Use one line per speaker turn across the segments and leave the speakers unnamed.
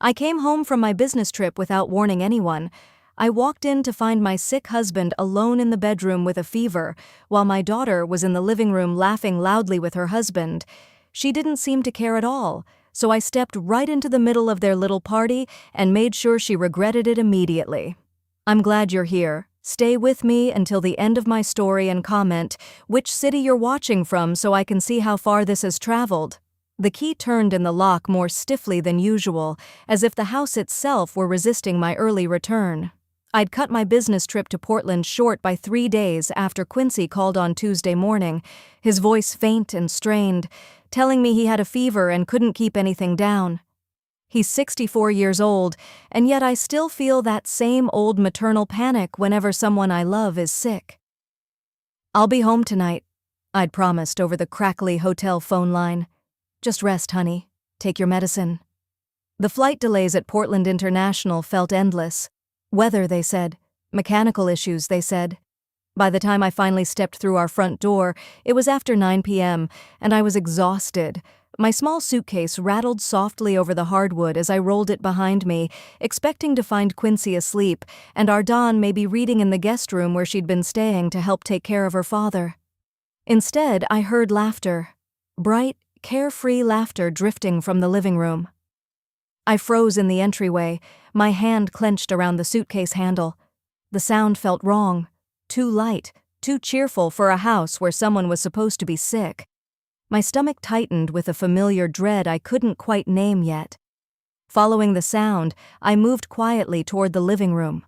I came home from my business trip without warning anyone. I walked in to find my sick husband alone in the bedroom with a fever, while my daughter was in the living room laughing loudly with her husband. She didn't seem to care at all, so I stepped right into the middle of their little party and made sure she regretted it immediately. I'm glad you're here. Stay with me until the end of my story and comment which city you're watching from so I can see how far this has traveled. The key turned in the lock more stiffly than usual, as if the house itself were resisting my early return. I'd cut my business trip to Portland short by 3 days after Quincy called on Tuesday morning, his voice faint and strained, telling me he had a fever and couldn't keep anything down. He's 64 years old, and yet I still feel that same old maternal panic whenever someone I love is sick. "I'll be home tonight," I'd promised over the crackly hotel phone line. "Just rest, honey. Take your medicine." The flight delays at Portland International felt endless. Weather, they said. Mechanical issues, they said. By the time I finally stepped through our front door, it was after 9 p.m., and I was exhausted. My small suitcase rattled softly over the hardwood as I rolled it behind me, expecting to find Quincy asleep, and Ardon maybe reading in the guest room where she'd been staying to help take care of her father. Instead, I heard laughter. Bright, carefree laughter drifting from the living room. I froze in the entryway, my hand clenched around the suitcase handle. The sound felt wrong. Too light, too cheerful for a house where someone was supposed to be sick. My stomach tightened with a familiar dread I couldn't quite name yet. Following the sound, I moved quietly toward the living room.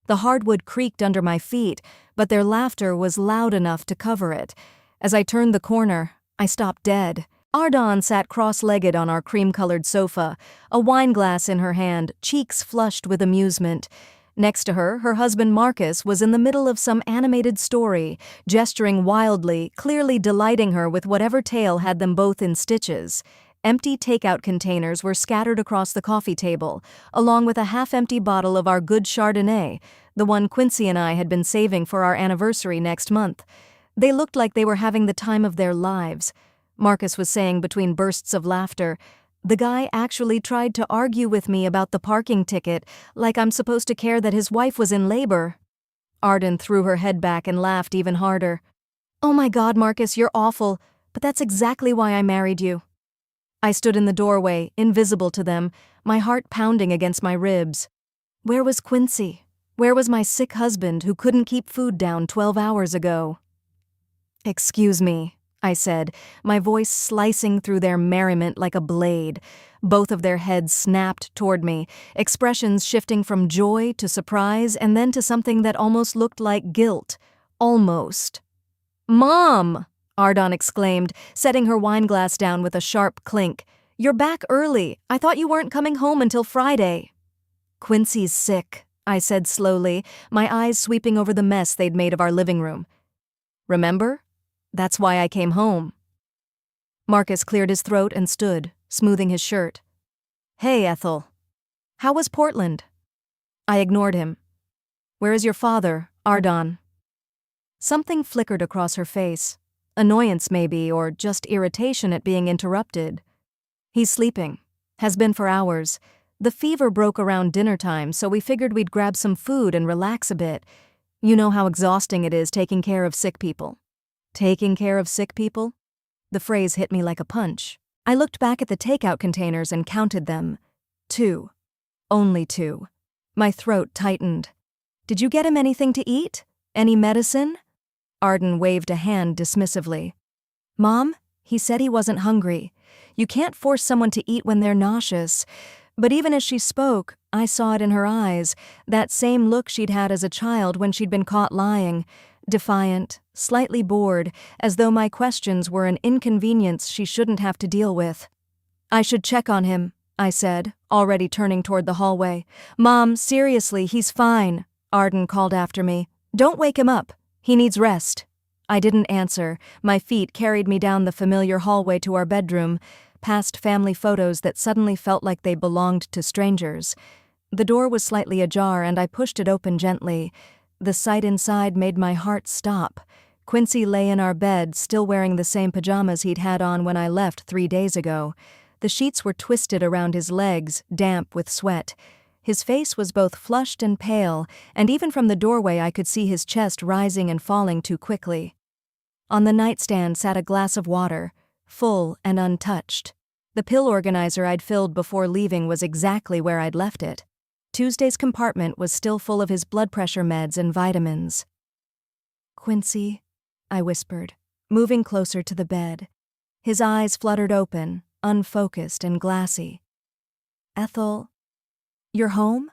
The hardwood creaked under my feet, but their laughter was loud enough to cover it. As I turned the corner, I stopped dead. Ardon sat cross-legged on our cream-colored sofa, a wine glass in her hand, cheeks flushed with amusement. Next to her, her husband Marcus was in the middle of some animated story, gesturing wildly, clearly delighting her with whatever tale had them both in stitches. Empty takeout containers were scattered across the coffee table, along with a half-empty bottle of our good Chardonnay, the one Quincy and I had been saving for our anniversary next month. They looked like they were having the time of their lives. Marcus was saying between bursts of laughter, "The guy actually tried to argue with me about the parking ticket, like I'm supposed to care that his wife was in labor." Arden threw her head back and laughed even harder. "Oh my God, Marcus, you're awful, but that's exactly why I married you." I stood in the doorway, invisible to them, my heart pounding against my ribs. Where was Quincy? Where was my sick husband who couldn't keep food down 12 hours ago? "Excuse me," I said, my voice slicing through their merriment like a blade. Both of their heads snapped toward me, expressions shifting from joy to surprise and then to something that almost looked like guilt. Almost. "Mom!" Ardon exclaimed, setting her wine glass down with a sharp clink. "You're back early. I thought you weren't coming home until Friday." "Quincy's sick," I said slowly, my eyes sweeping over the mess they'd made of our living room. "Remember? That's why I came home." Marcus cleared his throat and stood, smoothing his shirt. "Hey, Ethel. How was Portland?" I ignored him. "Where is your father, Ardon?" Something flickered across her face. Annoyance maybe, or just irritation at being interrupted. "He's sleeping. Has been for hours. The fever broke around dinner time, so we figured we'd grab some food and relax a bit. You know how exhausting it is taking care of sick people." Taking care of sick people? The phrase hit me like a punch. I looked back at the takeout containers and counted them. 2. Only 2. My throat tightened. "Did you get him anything to eat? Any medicine?" Arden waved a hand dismissively. "Mom, he said he wasn't hungry. You can't force someone to eat when they're nauseous." But even as she spoke, I saw it in her eyes, that same look she'd had as a child when she'd been caught lying. Defiant, slightly bored, as though my questions were an inconvenience she shouldn't have to deal with. "I should check on him," I said, already turning toward the hallway. "Mom, seriously, he's fine," Arden called after me. "Don't wake him up. He needs rest." I didn't answer. My feet carried me down the familiar hallway to our bedroom, past family photos that suddenly felt like they belonged to strangers. The door was slightly ajar and I pushed it open gently. The sight inside made my heart stop. Quincy lay in our bed, still wearing the same pajamas he'd had on when I left 3 days ago. The sheets were twisted around his legs, damp with sweat. His face was both flushed and pale, and even from the doorway I could see his chest rising and falling too quickly. On the nightstand sat a glass of water, full and untouched. The pill organizer I'd filled before leaving was exactly where I'd left it. Tuesday's compartment was still full of his blood pressure meds and vitamins. "Quincy," I whispered, moving closer to the bed. His eyes fluttered open, unfocused and glassy. "Ethel, you're home?"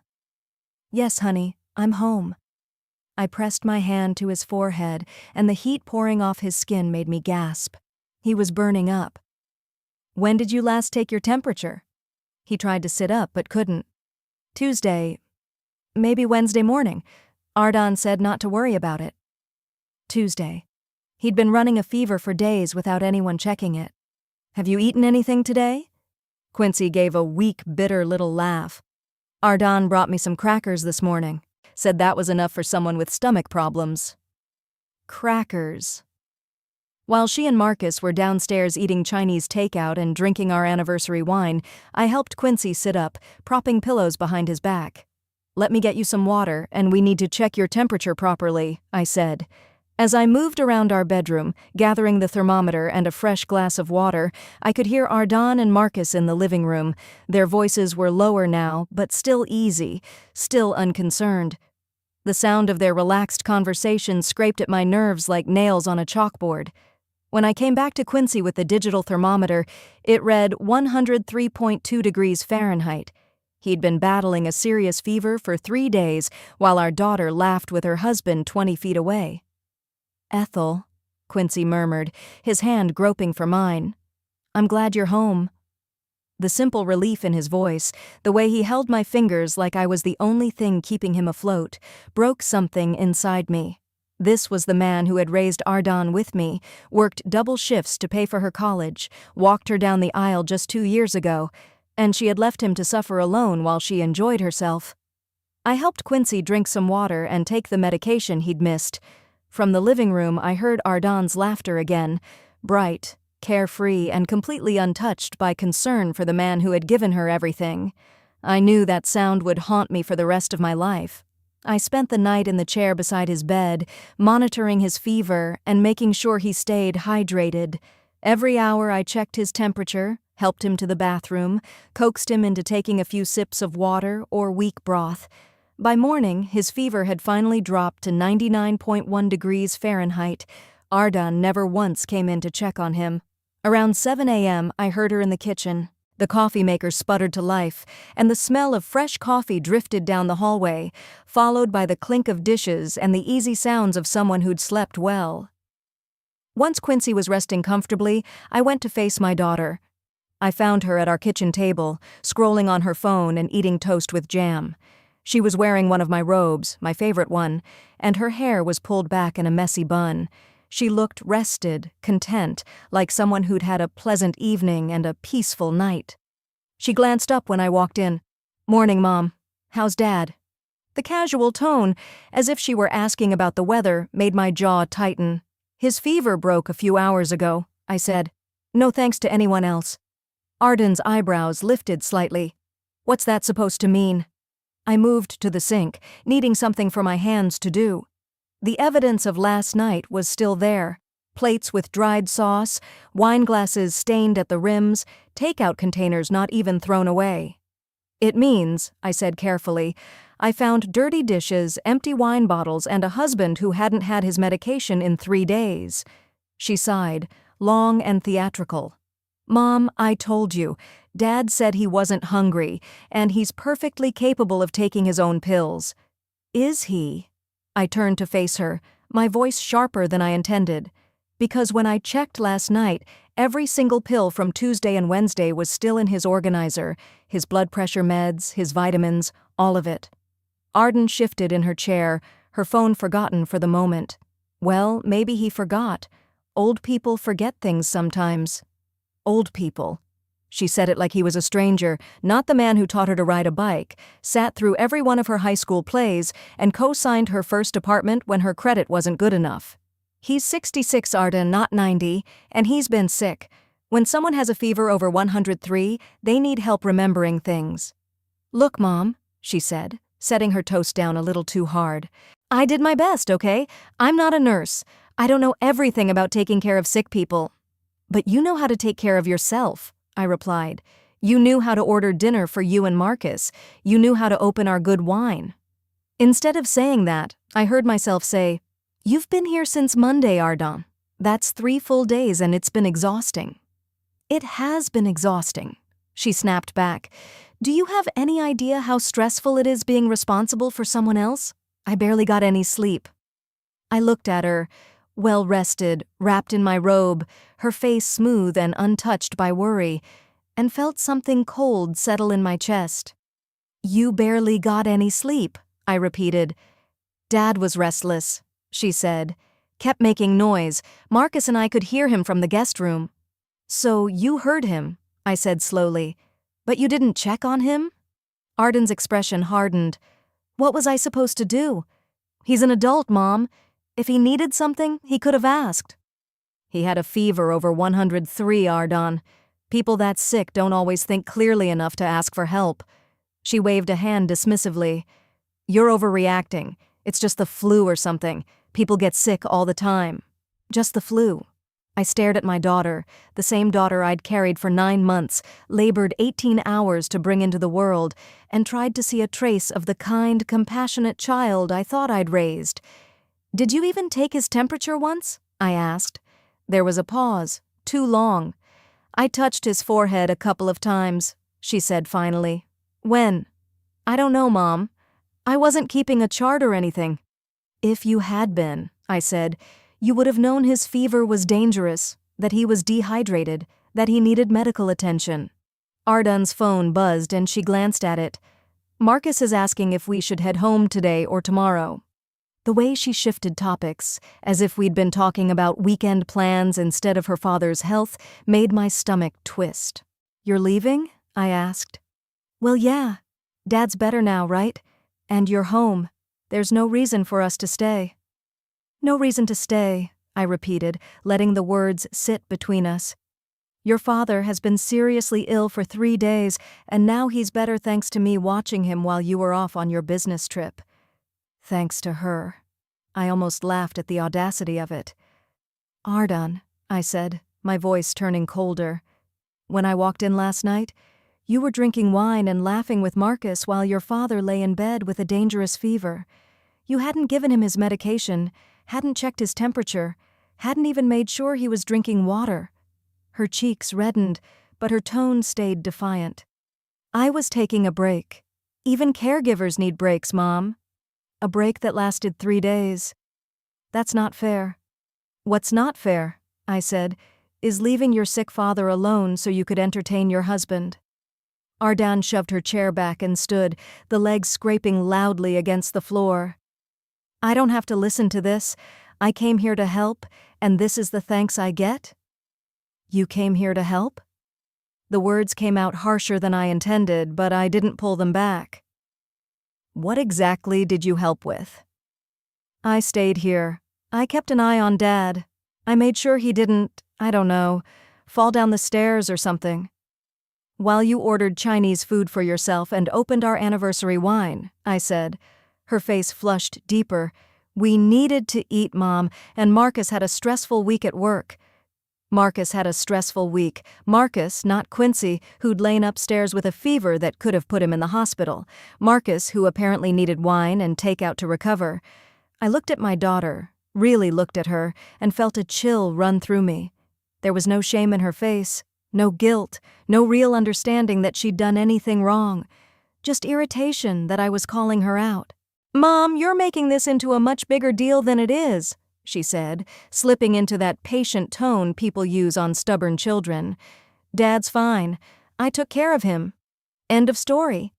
"Yes, honey, I'm home." I pressed my hand to his forehead, and the heat pouring off his skin made me gasp. He was burning up. "When did you last take your temperature?" He tried to sit up but couldn't. "Tuesday, maybe Wednesday morning. Ardan said not to worry about it." Tuesday. He'd been running a fever for days without anyone checking it. "Have you eaten anything today?" Quincy gave a weak, bitter little laugh. "Ardan brought me some crackers this morning. Said that was enough for someone with stomach problems." Crackers. While she and Marcus were downstairs eating Chinese takeout and drinking our anniversary wine, I helped Quincy sit up, propping pillows behind his back. "Let me get you some water, and we need to check your temperature properly," I said. As I moved around our bedroom, gathering the thermometer and a fresh glass of water, I could hear Ardan and Marcus in the living room. Their voices were lower now, but still easy, still unconcerned. The sound of their relaxed conversation scraped at my nerves like nails on a chalkboard. When I came back to Quincy with the digital thermometer, it read 103.2 degrees Fahrenheit. He'd been battling a serious fever for 3 days while our daughter laughed with her husband 20 feet away. "Ethel," Quincy murmured, his hand groping for mine. "I'm glad you're home." The simple relief in his voice, the way he held my fingers like I was the only thing keeping him afloat, broke something inside me. This was the man who had raised Ardan with me, worked double shifts to pay for her college, walked her down the aisle just 2 years ago, and she had left him to suffer alone while she enjoyed herself. I helped Quincy drink some water and take the medication he'd missed. From the living room, I heard Ardan's laughter again, bright, carefree, and completely untouched by concern for the man who had given her everything. I knew that sound would haunt me for the rest of my life. I spent the night in the chair beside his bed, monitoring his fever and making sure he stayed hydrated. Every hour I checked his temperature, helped him to the bathroom, coaxed him into taking a few sips of water or weak broth. By morning, his fever had finally dropped to 99.1 degrees Fahrenheit. Ardan never once came in to check on him. Around 7 a.m., I heard her in the kitchen. The coffee maker sputtered to life, and the smell of fresh coffee drifted down the hallway, followed by the clink of dishes and the easy sounds of someone who'd slept well. Once Quincy was resting comfortably, I went to face my daughter. I found her at our kitchen table, scrolling on her phone and eating toast with jam. She was wearing one of my robes, my favorite one, and her hair was pulled back in a messy bun. She looked rested, content, like someone who'd had a pleasant evening and a peaceful night. She glanced up when I walked in. "Morning, Mom. How's Dad?" The casual tone, as if she were asking about the weather, made my jaw tighten. "His fever broke a few hours ago," I said. "No thanks to anyone else." Arden's eyebrows lifted slightly. "What's that supposed to mean?" I moved to the sink, needing something for my hands to do. The evidence of last night was still there. Plates with dried sauce, wine glasses stained at the rims, takeout containers not even thrown away. "It means," I said carefully, "I found dirty dishes, empty wine bottles, and a husband who hadn't had his medication in 3 days. She sighed, long and theatrical. "Mom, I told you. Dad said he wasn't hungry, and he's perfectly capable of taking his own pills." "Is he?" I turned to face her, my voice sharper than I intended. Because when I checked last night, every single pill from Tuesday and Wednesday was still in his organizer, his blood pressure meds, his vitamins, all of it. Arden shifted in her chair, her phone forgotten for the moment. Well, maybe he forgot. Old people forget things sometimes. Old people. She said it like he was a stranger, not the man who taught her to ride a bike, sat through every one of her high school plays, and co-signed her first apartment when her credit wasn't good enough. "He's 66, Arden, not 90, and he's been sick. When someone has a fever over 103, they need help remembering things. Look, Mom, she said, setting her toast down a little too hard. I did my best, okay? I'm not a nurse. I don't know everything about taking care of sick people. But you know how to take care of yourself, I replied. You knew how to order dinner for you and Marcus. You knew how to open our good wine. Instead of saying that, I heard myself say, You've been here since Monday, Ardon. That's 3 full days and it's been exhausting. It has been exhausting, she snapped back. Do you have any idea how stressful it is being responsible for someone else? I barely got any sleep. I looked at her, well-rested, wrapped in my robe, her face smooth and untouched by worry, and felt something cold settle in my chest. You barely got any sleep, I repeated. Dad was restless, she said. Kept making noise. Marcus and I could hear him from the guest room. So you heard him, I said slowly. But you didn't check on him? Arden's expression hardened. What was I supposed to do? He's an adult, Mom. If he needed something, he could have asked. He had a fever over 103, Ardon. People that sick don't always think clearly enough to ask for help. She waved a hand dismissively. You're overreacting. It's just the flu or something. People get sick all the time. Just the flu. I stared at my daughter, the same daughter I'd carried for 9 months, labored 18 hours to bring into the world, and tried to see a trace of the kind, compassionate child I thought I'd raised. Did you even take his temperature once? I asked. There was a pause, too long. I touched his forehead a couple of times, she said finally. When? I don't know, Mom. I wasn't keeping a chart or anything. If you had been, I said, you would have known his fever was dangerous, that he was dehydrated, that he needed medical attention. Ardon's phone buzzed and she glanced at it. Marcus is asking if we should head home today or tomorrow. The way she shifted topics, as if we'd been talking about weekend plans instead of her father's health, made my stomach twist. You're leaving? I asked. Well, yeah. Dad's better now, right? And you're home. There's no reason for us to stay. No reason to stay, I repeated, letting the words sit between us. Your father has been seriously ill for 3 days, and now he's better thanks to me watching him while you were off on your business trip. Thanks to her. I almost laughed at the audacity of it. Ardon, I said, my voice turning colder. When I walked in last night, you were drinking wine and laughing with Marcus while your father lay in bed with a dangerous fever. You hadn't given him his medication, hadn't checked his temperature, hadn't even made sure he was drinking water. Her cheeks reddened, but her tone stayed defiant. I was taking a break. Even caregivers need breaks, Mom. A break that lasted 3 days. That's not fair. What's not fair, I said, is leaving your sick father alone so you could entertain your husband. Ardon shoved her chair back and stood, the legs scraping loudly against the floor. I don't have to listen to this. I came here to help, and this is the thanks I get? You came here to help? The words came out harsher than I intended, but I didn't pull them back. What exactly did you help with? I stayed here. I kept an eye on Dad. I made sure he didn't, I don't know, fall down the stairs or something. While you ordered Chinese food for yourself and opened our anniversary wine, I said. Her face flushed deeper. We needed to eat, Mom, and Marcus had a stressful week at work. Marcus had a stressful week. Marcus, not Quincy, who'd lain upstairs with a fever that could have put him in the hospital. Marcus, who apparently needed wine and takeout to recover. I looked at my daughter, really looked at her, and felt a chill run through me. There was no shame in her face, no guilt, no real understanding that she'd done anything wrong. Just irritation that I was calling her out. Mom, you're making this into a much bigger deal than it is, she said, slipping into that patient tone people use on stubborn children. Dad's fine. I took care of him. End of story.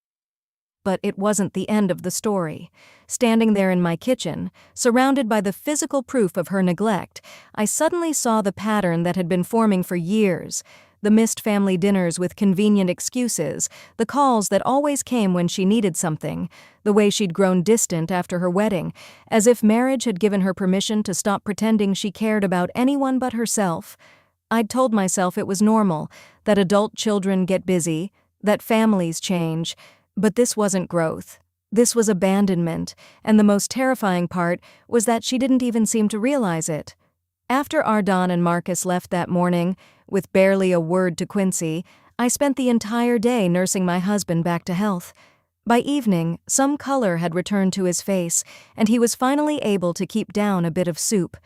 But it wasn't the end of the story. Standing there in my kitchen, surrounded by the physical proof of her neglect, I suddenly saw the pattern that had been forming for years. The missed family dinners with convenient excuses, the calls that always came when she needed something, the way she'd grown distant after her wedding, as if marriage had given her permission to stop pretending she cared about anyone but herself. I'd told myself it was normal, that adult children get busy, that families change, but this wasn't growth. This was abandonment, and the most terrifying part was that she didn't even seem to realize it. After Ardon and Marcus left that morning, with barely a word to Quincy, I spent the entire day nursing my husband back to health. By evening, some color had returned to his face, and he was finally able to keep down a bit of soup.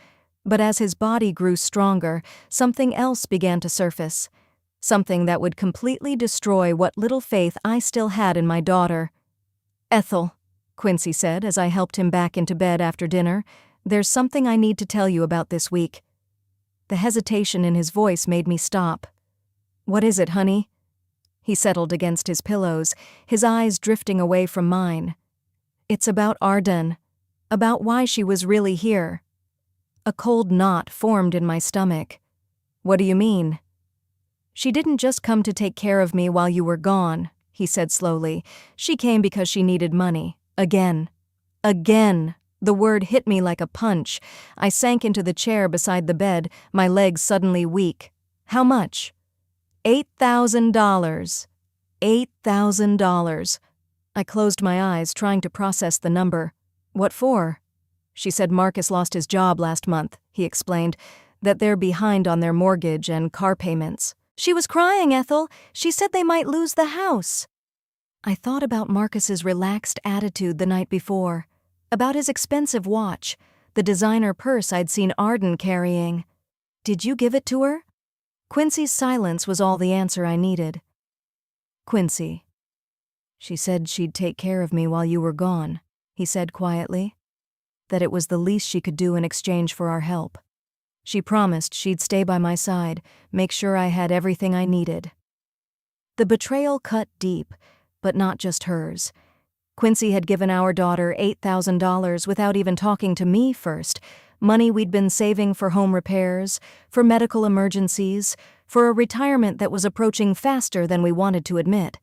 But as his body grew stronger, something else began to surface. Something that would completely destroy what little faith I still had in my daughter. "Ethel," Quincy said as I helped him back into bed after dinner, "there's something I need to tell you about this week." The hesitation in his voice made me stop. "What is it, honey?" He settled against his pillows, his eyes drifting away from mine. "It's about Ardon. About why she was really here." A cold knot formed in my stomach. "What do you mean?" "She didn't just come to take care of me while you were gone," he said slowly. "She came because she needed money. Again. Again." The word hit me like a punch. I sank into the chair beside the bed, my legs suddenly weak. "How much?" $8,000. $8,000. I closed my eyes, trying to process the number. "What for?" "She said Marcus lost his job last month," he explained, "that they're behind on their mortgage and car payments." "She was crying, Ethel. She said they might lose the house." I thought about Marcus's relaxed attitude the night before, about his expensive watch, the designer purse I'd seen Ardon carrying. "Did you give it to her?" Quincy's silence was all the answer I needed. "Quincy. She said she'd take care of me while you were gone," he said quietly. "That it was the least she could do in exchange for our help. She promised she'd stay by my side, make sure I had everything I needed." The betrayal cut deep, but not just hers. Quincy had given our daughter $8,000 without even talking to me first, money we'd been saving for home repairs, for medical emergencies, for a retirement that was approaching faster than we wanted to admit.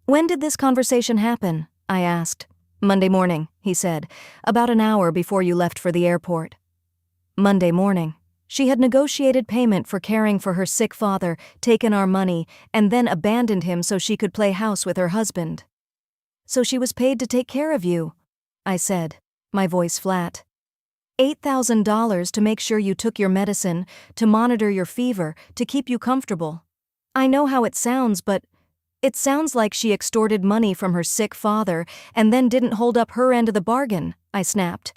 "When did this conversation happen?" I asked. "Monday morning," he said, "about an hour before you left for the airport." Monday morning. She had negotiated payment for caring for her sick father, taken our money, and then abandoned him so she could play house with her husband. "So she was paid to take care of you," I said, my voice flat. $8,000 to make sure you took your medicine, to monitor your fever, to keep you comfortable. I know how it sounds, but it sounds like she extorted money from her sick father and then didn't hold up her end of the bargain, I snapped.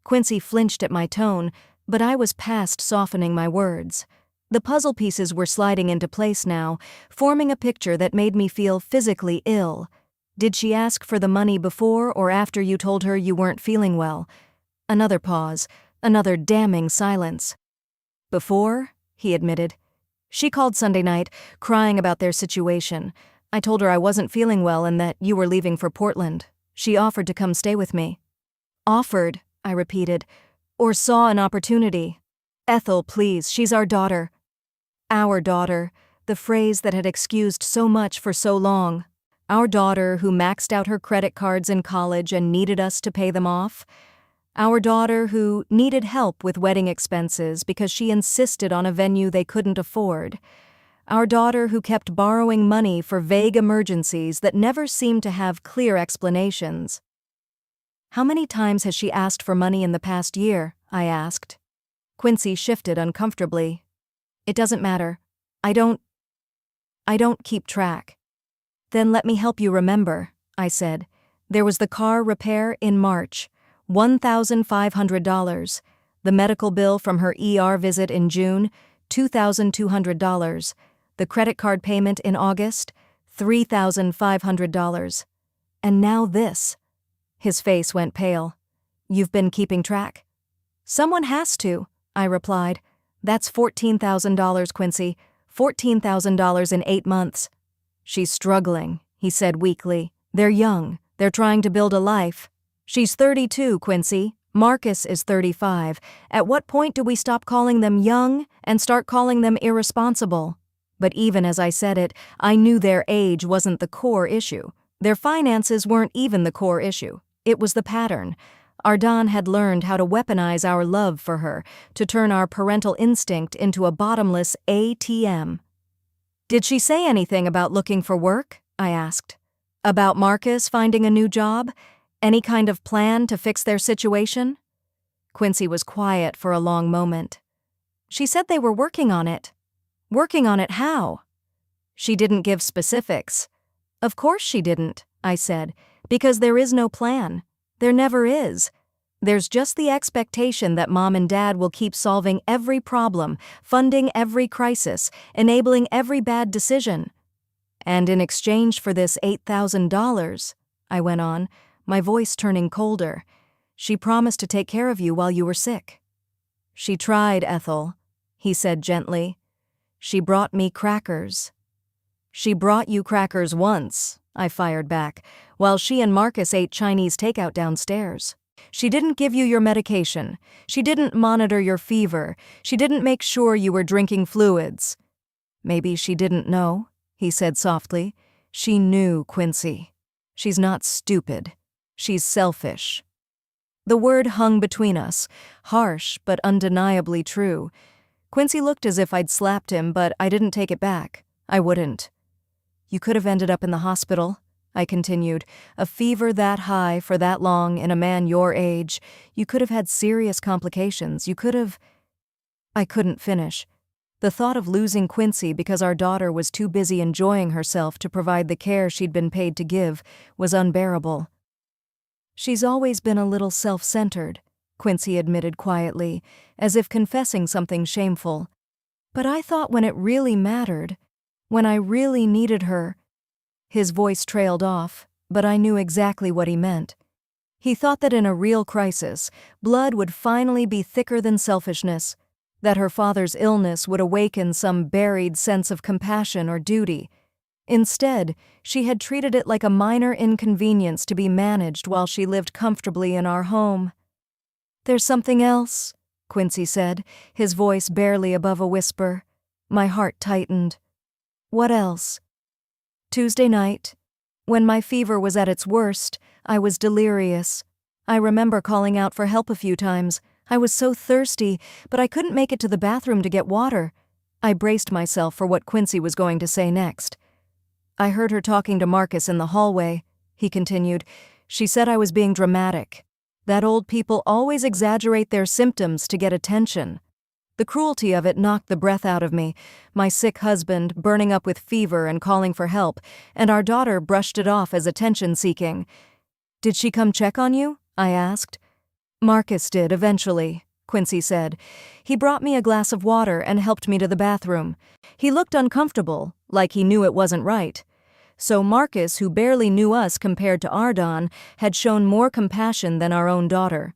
Quincy flinched at my tone, but I was past softening my words. The puzzle pieces were sliding into place now, forming a picture that made me feel physically ill. "Did she ask for the money before or after you told her you weren't feeling well?" Another pause, another damning silence. "Before," he admitted. "She called Sunday night, crying about their situation. I told her I wasn't feeling well and that you were leaving for Portland. She offered to come stay with me." "Offered," I repeated, "or saw an opportunity." "Ethel, please, she's our daughter." Our daughter, the phrase that had excused so much for so long. Our daughter who maxed out her credit cards in college and needed us to pay them off. Our daughter who needed help with wedding expenses because she insisted on a venue they couldn't afford. Our daughter who kept borrowing money for vague emergencies that never seemed to have clear explanations. "How many times has she asked for money in the past year?" I asked. Quincy shifted uncomfortably. "It doesn't matter. I don't keep track." "Then let me help you remember," I said. "There was the car repair in March. $1,500. The medical bill from her ER visit in June, $2,200. The credit card payment in August, $3,500. And now this." His face went pale. "You've been keeping track?" "Someone has to," I replied. "That's $14,000, Quincy. $14,000 in 8 months. "She's struggling," he said weakly. "They're young. They're trying to build a life." "She's 32, Quincy. Marcus is 35. At what point do we stop calling them young and start calling them irresponsible?" But even as I said it, I knew their age wasn't the core issue. Their finances weren't even the core issue. It was the pattern. Ardan had learned how to weaponize our love for her, to turn our parental instinct into a bottomless ATM. "Did she say anything about looking for work?" I asked. "About Marcus finding a new job? Any kind of plan to fix their situation?" Quincy was quiet for a long moment. "She said they were working on it." "Working on it how?" "She didn't give specifics." "Of course she didn't," I said, "because there is no plan. There never is. There's just the expectation that Mom and Dad will keep solving every problem, funding every crisis, enabling every bad decision. And in exchange for this $8,000, I went on, my voice turning colder, she promised to take care of you while you were sick." "She tried, Ethel," he said gently. "She brought me crackers." "She brought you crackers once," I fired back, "while she and Marcus ate Chinese takeout downstairs. She didn't give you your medication. She didn't monitor your fever. She didn't make sure you were drinking fluids." "Maybe she didn't know," he said softly. "She knew, Quincy. She's not stupid. She's selfish." The word hung between us, harsh but undeniably true. Quincy looked as if I'd slapped him, but I didn't take it back. I wouldn't. "You could have ended up in the hospital," I continued. "A fever that high for that long in a man your age. You could have had serious complications. You could have—" I couldn't finish. The thought of losing Quincy because our daughter was too busy enjoying herself to provide the care she'd been paid to give was unbearable. "She's always been a little self-centered," Quincy admitted quietly, as if confessing something shameful. "But I thought when it really mattered, when I really needed her—" His voice trailed off, but I knew exactly what he meant. He thought that in a real crisis, blood would finally be thicker than selfishness, that her father's illness would awaken some buried sense of compassion or duty. Instead, she had treated it like a minor inconvenience to be managed while she lived comfortably in our home. "There's something else," Quincy said, his voice barely above a whisper. My heart tightened. "What else?" "Tuesday night, when my fever was at its worst, I was delirious. I remember calling out for help a few times. I was so thirsty, but I couldn't make it to the bathroom to get water." I braced myself for what Quincy was going to say next. "I heard her talking to Marcus in the hallway," he continued. "She said I was being dramatic. That old people always exaggerate their symptoms to get attention." The cruelty of it knocked the breath out of me. My sick husband, burning up with fever and calling for help, and our daughter brushed it off as attention-seeking. "Did she come check on you?" I asked. "Marcus did, eventually," Quincy said. "He brought me a glass of water and helped me to the bathroom. He looked uncomfortable, like he knew it wasn't right. So Marcus, who barely knew us compared to Ardan, had shown more compassion than our own daughter.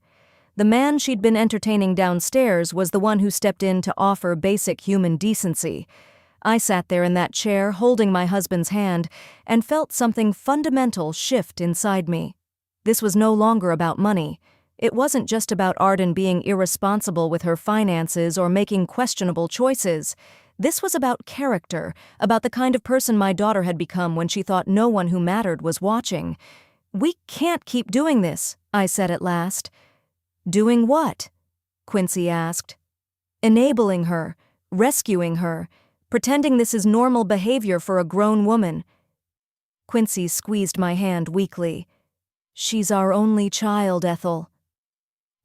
The man she'd been entertaining downstairs was the one who stepped in to offer basic human decency. I sat there in that chair holding my husband's hand and felt something fundamental shift inside me. This was no longer about money. It wasn't just about Arden being irresponsible with her finances or making questionable choices. This was about character, about the kind of person my daughter had become when she thought no one who mattered was watching. "We can't keep doing this," I said at last. "Doing what?" Quincy asked. "Enabling her, rescuing her, pretending this is normal behavior for a grown woman." Quincy squeezed my hand weakly. "She's our only child, Ethel."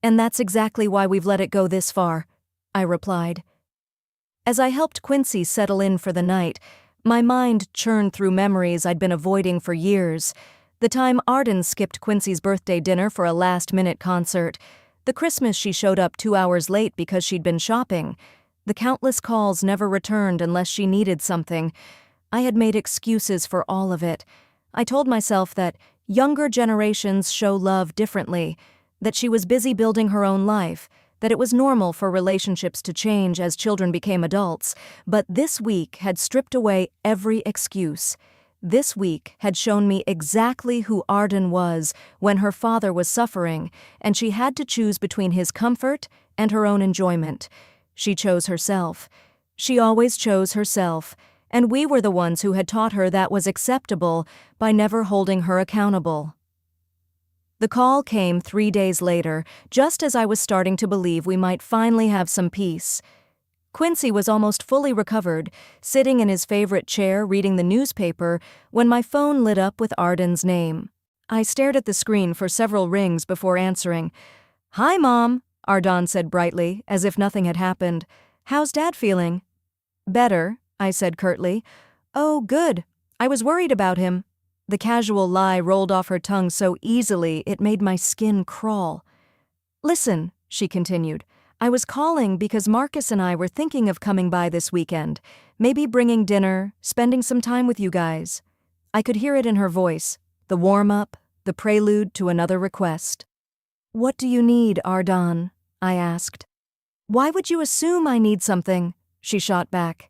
"And that's exactly why we've let it go this far," I replied. As I helped Quincy settle in for the night, my mind churned through memories I'd been avoiding for years. The time Arden skipped Quincy's birthday dinner for a last-minute concert, the Christmas she showed up 2 hours late because she'd been shopping, the countless calls never returned unless she needed something. I had made excuses for all of it. I told myself that younger generations show love differently, that she was busy building her own life, that it was normal for relationships to change as children became adults, but this week had stripped away every excuse. This week had shown me exactly who Arden was when her father was suffering, and she had to choose between his comfort and her own enjoyment. She chose herself. She always chose herself, and we were the ones who had taught her that was acceptable by never holding her accountable. The call came 3 days later, just as I was starting to believe we might finally have some peace. Quincy was almost fully recovered, sitting in his favorite chair reading the newspaper, when my phone lit up with Arden's name. I stared at the screen for several rings before answering. "Hi, Mom," Arden said brightly, as if nothing had happened. "How's Dad feeling?" "Better," I said curtly. "Oh, good. I was worried about him." The casual lie rolled off her tongue so easily it made my skin crawl. "Listen," she continued, "I was calling because Marcus and I were thinking of coming by this weekend, maybe bringing dinner, spending some time with you guys." I could hear it in her voice, the warm-up, the prelude to another request. "What do you need, Arden?" I asked. "Why would you assume I need something?" she shot back.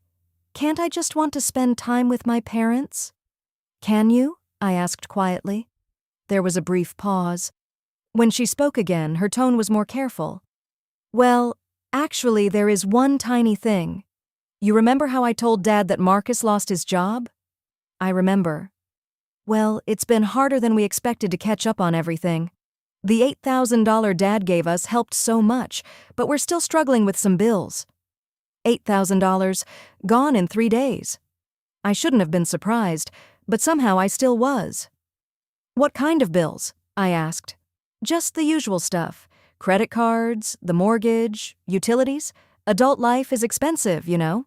"Can't I just want to spend time with my parents?" "Can you?" I asked quietly. There was a brief pause. When she spoke again, her tone was more careful. "Well, actually, there is one tiny thing. You remember how I told Dad that Marcus lost his job?" "I remember." "Well, it's been harder than we expected to catch up on everything. The $8,000 Dad gave us helped so much, but we're still struggling with some bills." $8,000, gone in 3 days. I shouldn't have been surprised, but somehow I still was. "What kind of bills?" I asked. "Just the usual stuff. Credit cards, the mortgage, utilities. Adult life is expensive, you know."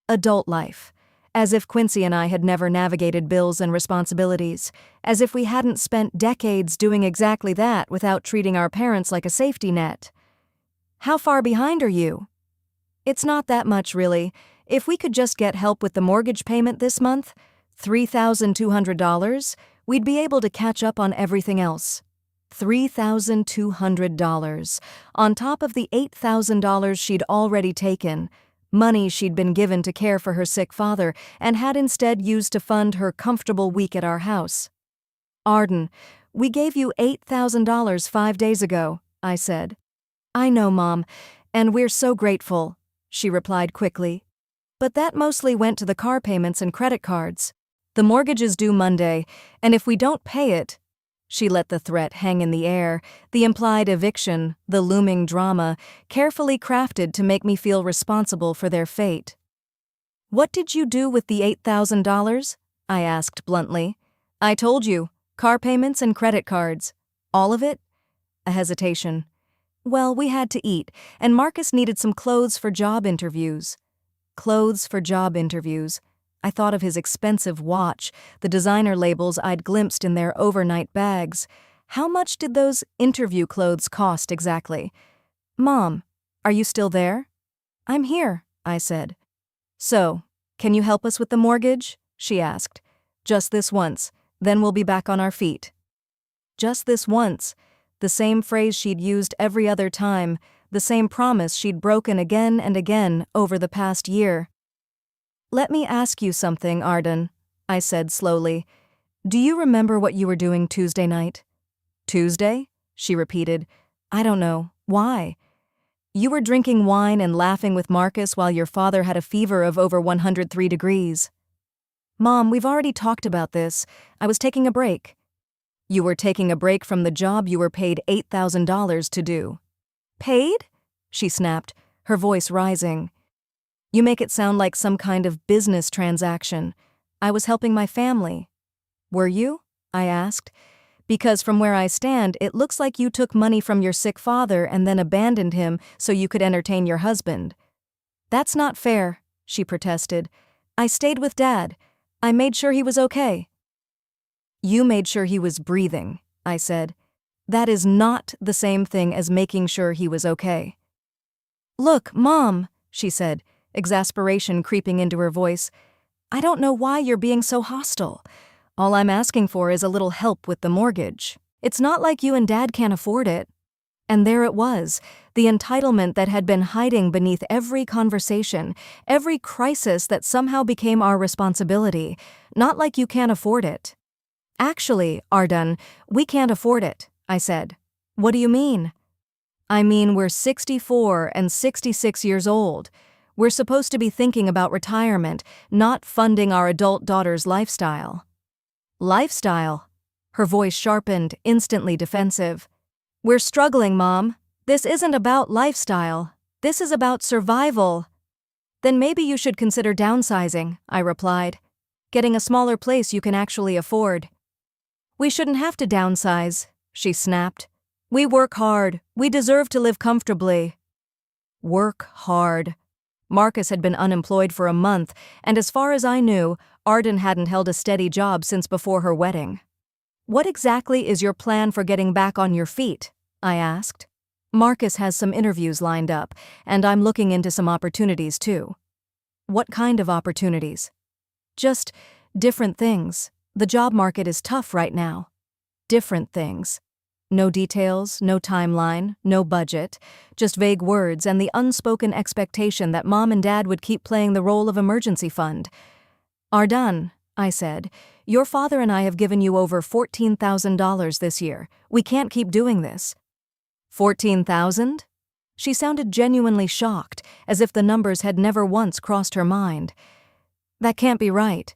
Adult life. As if Quincy and I had never navigated bills and responsibilities. As if we hadn't spent decades doing exactly that without treating our parents like a safety net. "How far behind are you?" "It's not that much, really. If we could just get help with the mortgage payment this month, $3,200, we'd be able to catch up on everything else." $3,200, on top of the $8,000 she'd already taken, money she'd been given to care for her sick father and had instead used to fund her comfortable week at our house. "Arden, we gave you $8,000 5 days ago," I said. "I know, Mom, and we're so grateful," she replied quickly. "But that mostly went to the car payments and credit cards. The mortgage is due Monday, and if we don't pay it—" She let the threat hang in the air, the implied eviction, the looming drama, carefully crafted to make me feel responsible for their fate. "What did you do with the $8,000? I asked bluntly. "I told you, car payments and credit cards. All of it?" A hesitation. "Well, we had to eat, and Marcus needed some clothes for job interviews." Clothes for job interviews. I thought of his expensive watch, the designer labels I'd glimpsed in their overnight bags. How much did those interview clothes cost exactly? "Mom, are you still there?" "I'm here," I said. "So, can you help us with the mortgage?" she asked. "Just this once, then we'll be back on our feet." Just this once, the same phrase she'd used every other time, the same promise she'd broken again and again over the past year. "Let me ask you something, Arden," I said slowly. "Do you remember what you were doing Tuesday night?" "Tuesday?" she repeated. "I don't know. Why?" "You were drinking wine and laughing with Marcus while your father had a fever of over 103 degrees. "Mom, we've already talked about this. I was taking a break." "You were taking a break from the job you were paid $8,000 to do." "Paid?" she snapped, her voice rising. "You make it sound like some kind of business transaction. I was helping my family." "Were you?" I asked. "Because from where I stand, it looks like you took money from your sick father and then abandoned him so you could entertain your husband." "That's not fair," she protested. "I stayed with Dad. I made sure he was okay." "You made sure he was breathing," I said. "That is not the same thing as making sure he was okay." "Look, Mom," she said, exasperation creeping into her voice. "I don't know why you're being so hostile. All I'm asking for is a little help with the mortgage. It's not like you and Dad can't afford it." And there it was, the entitlement that had been hiding beneath every conversation, every crisis that somehow became our responsibility. Not like you can't afford it. "Actually, Arden, we can't afford it," I said. "What do you mean?" "I mean, we're 64 and 66 years old. We're supposed to be thinking about retirement, not funding our adult daughter's lifestyle." "Lifestyle?" Her voice sharpened, instantly defensive. "We're struggling, Mom. This isn't about lifestyle. This is about survival." "Then maybe you should consider downsizing," I replied. "Getting a smaller place you can actually afford." "We shouldn't have to downsize," she snapped. "We work hard. We deserve to live comfortably." Work hard. Marcus had been unemployed for a month, and as far as I knew, Arden hadn't held a steady job since before her wedding. "What exactly is your plan for getting back on your feet?" I asked. "Marcus has some interviews lined up, and I'm looking into some opportunities too." "What kind of opportunities?" "Just different things. The job market is tough right now." "Different things." No details, no timeline, no budget, just vague words and the unspoken expectation that Mom and Dad would keep playing the role of emergency fund. "Arden," I said, "your father and I have given you over $14,000 this year. We can't keep doing this." "14,000?" She sounded genuinely shocked, as if the numbers had never once crossed her mind. "That can't be right."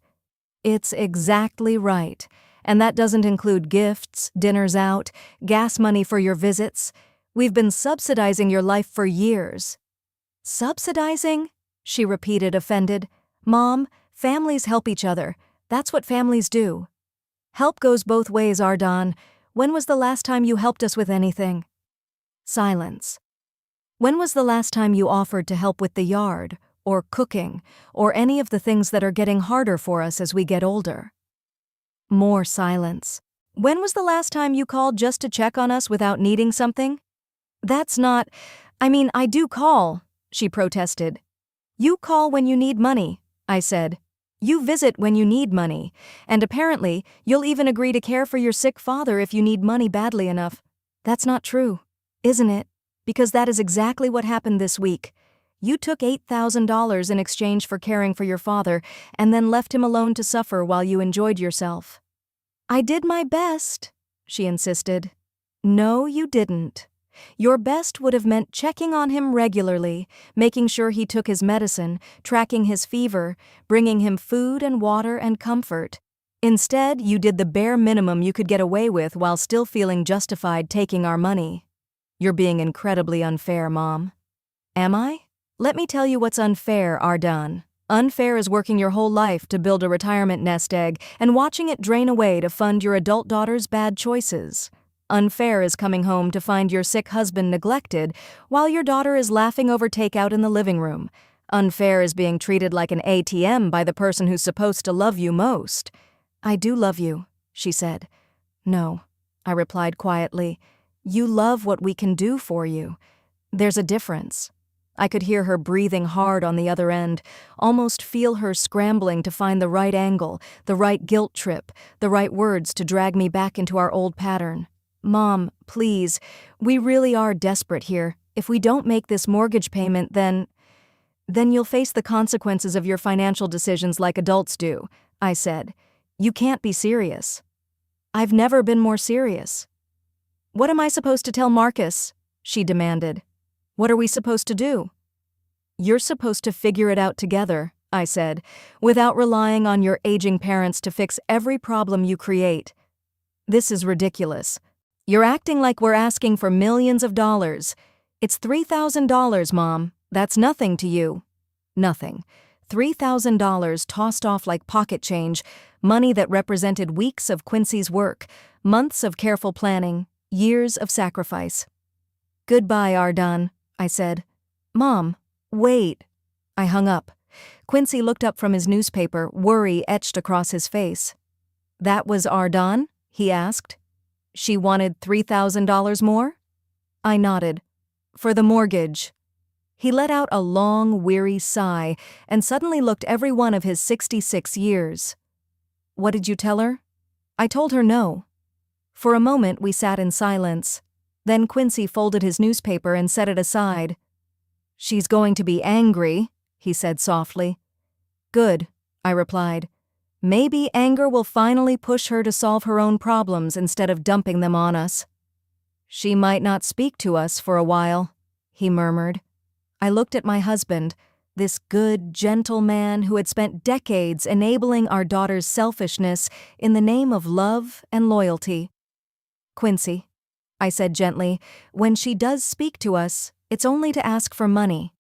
"It's exactly right. And that doesn't include gifts, dinners out, gas money for your visits. We've been subsidizing your life for years." "Subsidizing?" she repeated, offended. "Mom, families help each other. That's what families do." "Help goes both ways, Arden. When was the last time you helped us with anything?" Silence. "When was the last time you offered to help with the yard, or cooking, or any of the things that are getting harder for us as we get older?" More silence. "When was the last time you called just to check on us without needing something?" "That's not— I do call," she protested. "You call when you need money," I said. "You visit when you need money, and apparently you'll even agree to care for your sick father if you need money badly enough." "That's not true, isn't it? Because that is exactly what happened this week. You took $8,000 in exchange for caring for your father and then left him alone to suffer while you enjoyed yourself." "I did my best," she insisted. "No, you didn't. Your best would have meant checking on him regularly, making sure he took his medicine, tracking his fever, bringing him food and water and comfort. Instead, you did the bare minimum you could get away with while still feeling justified taking our money. You're being incredibly unfair, Mom." "Am I? Let me tell you what's unfair, Arden. Unfair is working your whole life to build a retirement nest egg and watching it drain away to fund your adult daughter's bad choices. Unfair is coming home to find your sick husband neglected while your daughter is laughing over takeout in the living room. Unfair is being treated like an ATM by the person who's supposed to love you most." "I do love you," she said. "No," I replied quietly. "You love what we can do for you. There's a difference." I could hear her breathing hard on the other end, almost feel her scrambling to find the right angle, the right guilt trip, the right words to drag me back into our old pattern. "Mom, please, we really are desperate here. If we don't make this mortgage payment, then you'll face the consequences of your financial decisions like adults do," I said. "You can't be serious." "I've never been more serious." "What am I supposed to tell Marcus?" she demanded. "What are we supposed to do?" "You're supposed to figure it out together," I said, "without relying on your aging parents to fix every problem you create." "This is ridiculous. You're acting like we're asking for millions of dollars. It's $3,000, Mom. That's nothing to you." Nothing. $3,000 tossed off like pocket change, money that represented weeks of Quincy's work, months of careful planning, years of sacrifice. "Goodbye, Arden," I said. "Mom, wait." I hung up. Quincy looked up from his newspaper, worry etched across his face. "That was Arden?" he asked. "She wanted $3,000 more?" I nodded. "For the mortgage." He let out a long, weary sigh and suddenly looked every one of his 66 years. "What did you tell her?" I told her no. For a moment we sat in silence. Then Quincy folded his newspaper and set it aside. "She's going to be angry," he said softly. "Good," I replied. "Maybe anger will finally push her to solve her own problems instead of dumping them on us." "She might not speak to us for a while," he murmured. I looked at my husband. This good, gentle man who had spent decades enabling our daughter's selfishness in the name of love and loyalty. "Quincy," I said gently, "when she does speak to us, it's only to ask for money.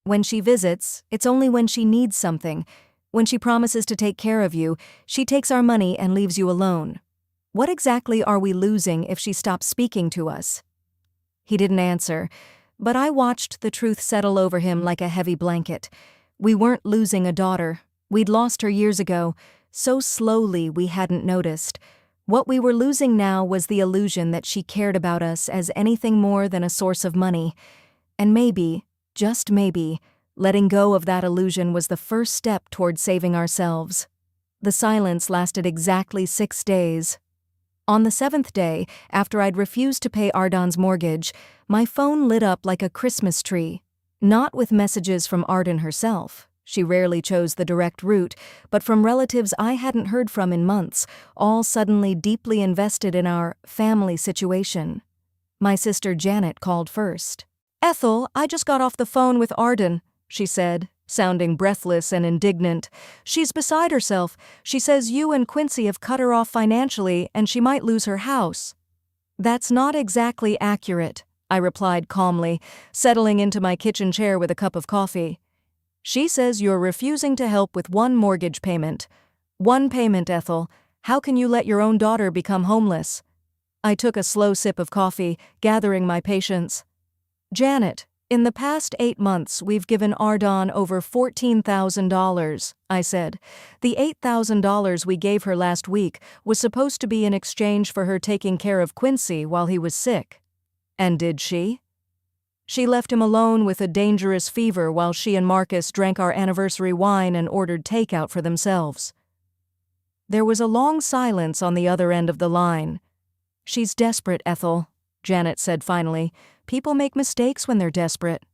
When she visits, it's only when she needs something. When she promises to take care of you, she takes our money and leaves you alone. What exactly are we losing if she stops speaking to us?" He didn't answer, but I watched the truth settle over him like a heavy blanket. We weren't losing a daughter. We'd lost her years ago, so slowly we hadn't noticed. What we were losing now was the illusion that she cared about us as anything more than a source of money. And maybe, just maybe, letting go of that illusion was the first step toward saving ourselves. The silence lasted exactly 6 days. On the 7th day, after I'd refused to pay Arden's mortgage, my phone lit up like a Christmas tree. Not with messages from Arden herself. She rarely chose the direct route, but from relatives I hadn't heard from in months, all suddenly deeply invested in our family situation. My sister Janet called first. "Ethel, I just got off the phone with Arden," she said, sounding breathless and indignant. "She's beside herself. She says you and Quincy have cut her off financially and she might lose her house." "That's not exactly accurate," I replied calmly, settling into my kitchen chair with a cup of coffee. "She says you're refusing to help with one mortgage payment. One payment, Ethel. How can you let your own daughter become homeless?" I took a slow sip of coffee, gathering my patience. "Janet, in the past 8 months we've given Arden over $14,000, I said. "The $8,000 we gave her last week was supposed to be in exchange for her taking care of Quincy while he was sick. And did she? She left him alone with a dangerous fever while she and Marcus drank our anniversary wine and ordered takeout for themselves." There was a long silence on the other end of the line. "She's desperate, Ethel," Janet said finally. "People make mistakes when they're desperate."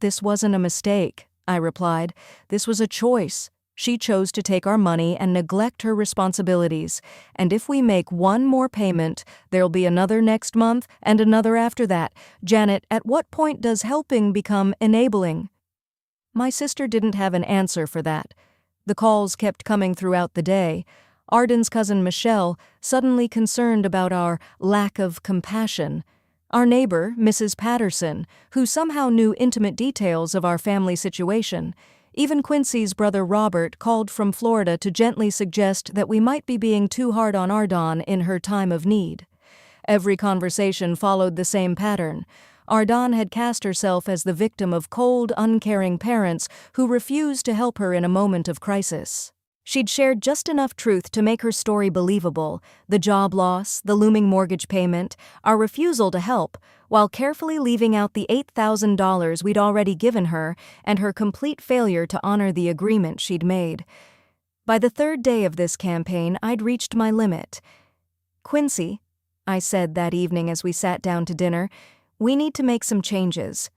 "This wasn't a mistake," I replied. "This was a choice. She chose to take our money and neglect her responsibilities. And if we make one more payment, there'll be another next month and another after that. Janet, at what point does helping become enabling?" My sister didn't have an answer for that. The calls kept coming throughout the day. Arden's cousin Michelle, suddenly concerned about our lack of compassion. Our neighbor, Mrs. Patterson, who somehow knew intimate details of our family situation. Even Quincy's brother Robert called from Florida to gently suggest that we might be being too hard on Arden in her time of need. Every conversation followed the same pattern. Arden had cast herself as the victim of cold, uncaring parents who refused to help her in a moment of crisis. She'd shared just enough truth to make her story believable: the job loss, the looming mortgage payment, our refusal to help, while carefully leaving out the $8,000 we'd already given her and her complete failure to honor the agreement she'd made. By the 3rd day of this campaign, I'd reached my limit. "Quincy," I said that evening as we sat down to dinner, "we need to make some changes."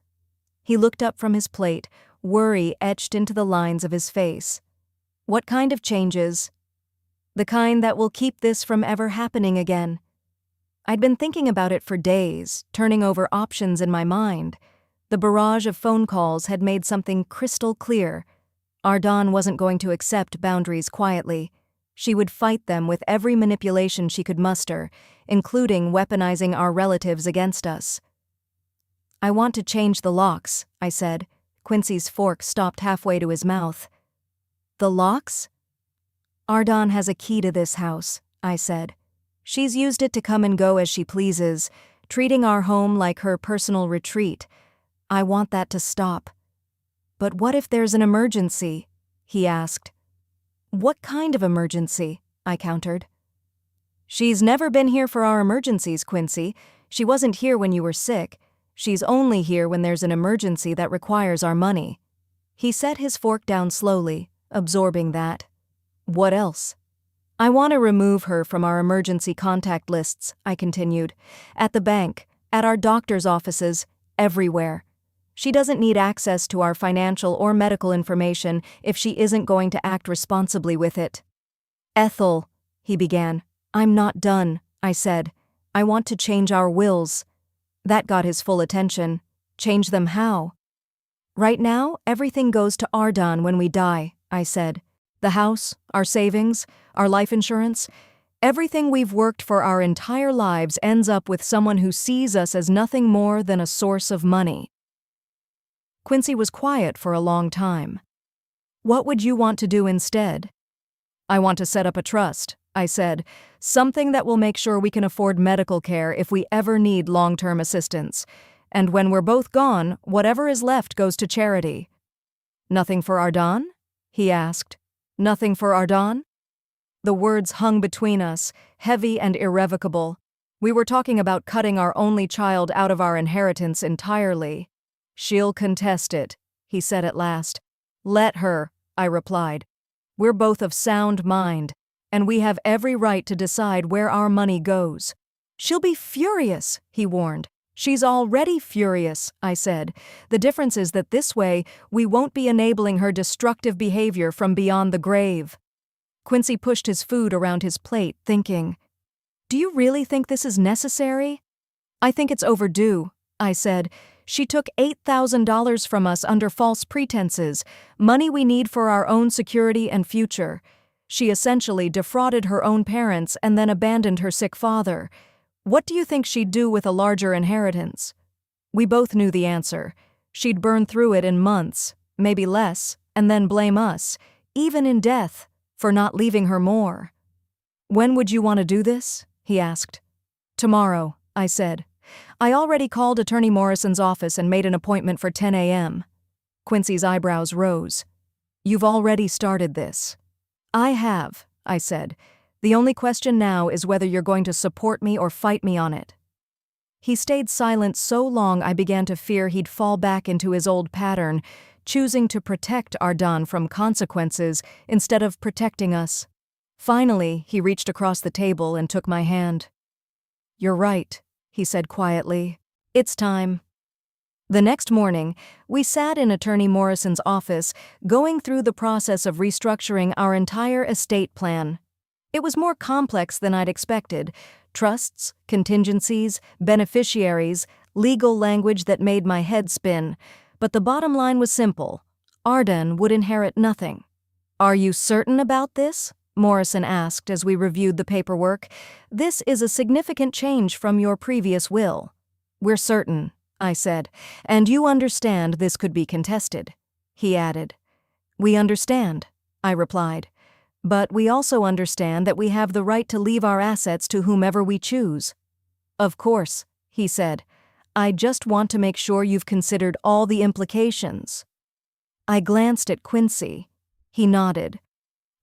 He looked up from his plate, worry etched into the lines of his face. "What kind of changes?" "The kind that will keep this from ever happening again." I'd been thinking about it for days, turning over options in my mind. The barrage of phone calls had made something crystal clear. Arden wasn't going to accept boundaries quietly. She would fight them with every manipulation she could muster, including weaponizing our relatives against us. "I want to change the locks," I said. Quincy's fork stopped halfway to his mouth. "The locks?" "Arden has a key to this house," I said. "She's used it to come and go as she pleases, treating our home like her personal retreat. I want that to stop." "But what if there's an emergency?" he asked. "What kind of emergency?" I countered. "She's never been here for our emergencies, Quincy. She wasn't here when you were sick. She's only here when there's an emergency that requires our money." He set his fork down slowly, absorbing that. "What else?" "I want to remove her from our emergency contact lists," I continued. "At the bank, at our doctor's offices, everywhere. She doesn't need access to our financial or medical information if she isn't going to act responsibly with it." "Ethel," he began. "I'm not done," I said. "I want to change our wills." That got his full attention. "Change them how?" Right now, everything goes to Ardan when we die, I said. The house, our savings, our life insurance, everything we've worked for our entire lives ends up with someone who sees us as nothing more than a source of money. Quincy was quiet for a long time. What would you want to do instead? I want to set up a trust, I said, something that will make sure we can afford medical care if we ever need long-term assistance. And when we're both gone, whatever is left goes to charity. Nothing for Ardan? He asked. Nothing for Ardan? The words hung between us, heavy and irrevocable. We were talking about cutting our only child out of our inheritance entirely. She'll contest it, he said at last. Let her, I replied. We're both of sound mind, and we have every right to decide where our money goes. She'll be furious, he warned. She's already furious, I said. The difference is that this way, we won't be enabling her destructive behavior from beyond the grave. Quincy pushed his food around his plate, thinking, Do you really think this is necessary? I think it's overdue, I said. She took $8,000 from us under false pretenses, money we need for our own security and future. She essentially defrauded her own parents and then abandoned her sick father. What do you think she'd do with a larger inheritance? We both knew the answer. She'd burn through it in months, maybe less, and then blame us, even in death, for not leaving her more. When would you want to do this? He asked. Tomorrow, I said. I already called Attorney Morrison's office and made an appointment for 10 a.m. Quincy's eyebrows rose. You've already started this. I have, I said. The only question now is whether you're going to support me or fight me on it. He stayed silent so long I began to fear he'd fall back into his old pattern, choosing to protect Ardan from consequences instead of protecting us. Finally, he reached across the table and took my hand. You're right, he said quietly. It's time. The next morning, we sat in Attorney Morrison's office, going through the process of restructuring our entire estate plan. It was more complex than I'd expected. Trusts, contingencies, beneficiaries, legal language that made my head spin. But the bottom line was simple. Ardan would inherit nothing. Are you certain about this? Morrison asked as we reviewed the paperwork. This is a significant change from your previous will. We're certain, I said, and you understand this could be contested, he added. We understand, I replied. But we also understand that we have the right to leave our assets to whomever we choose. Of course, he said. I just want to make sure you've considered all the implications. I glanced at Quincy. He nodded.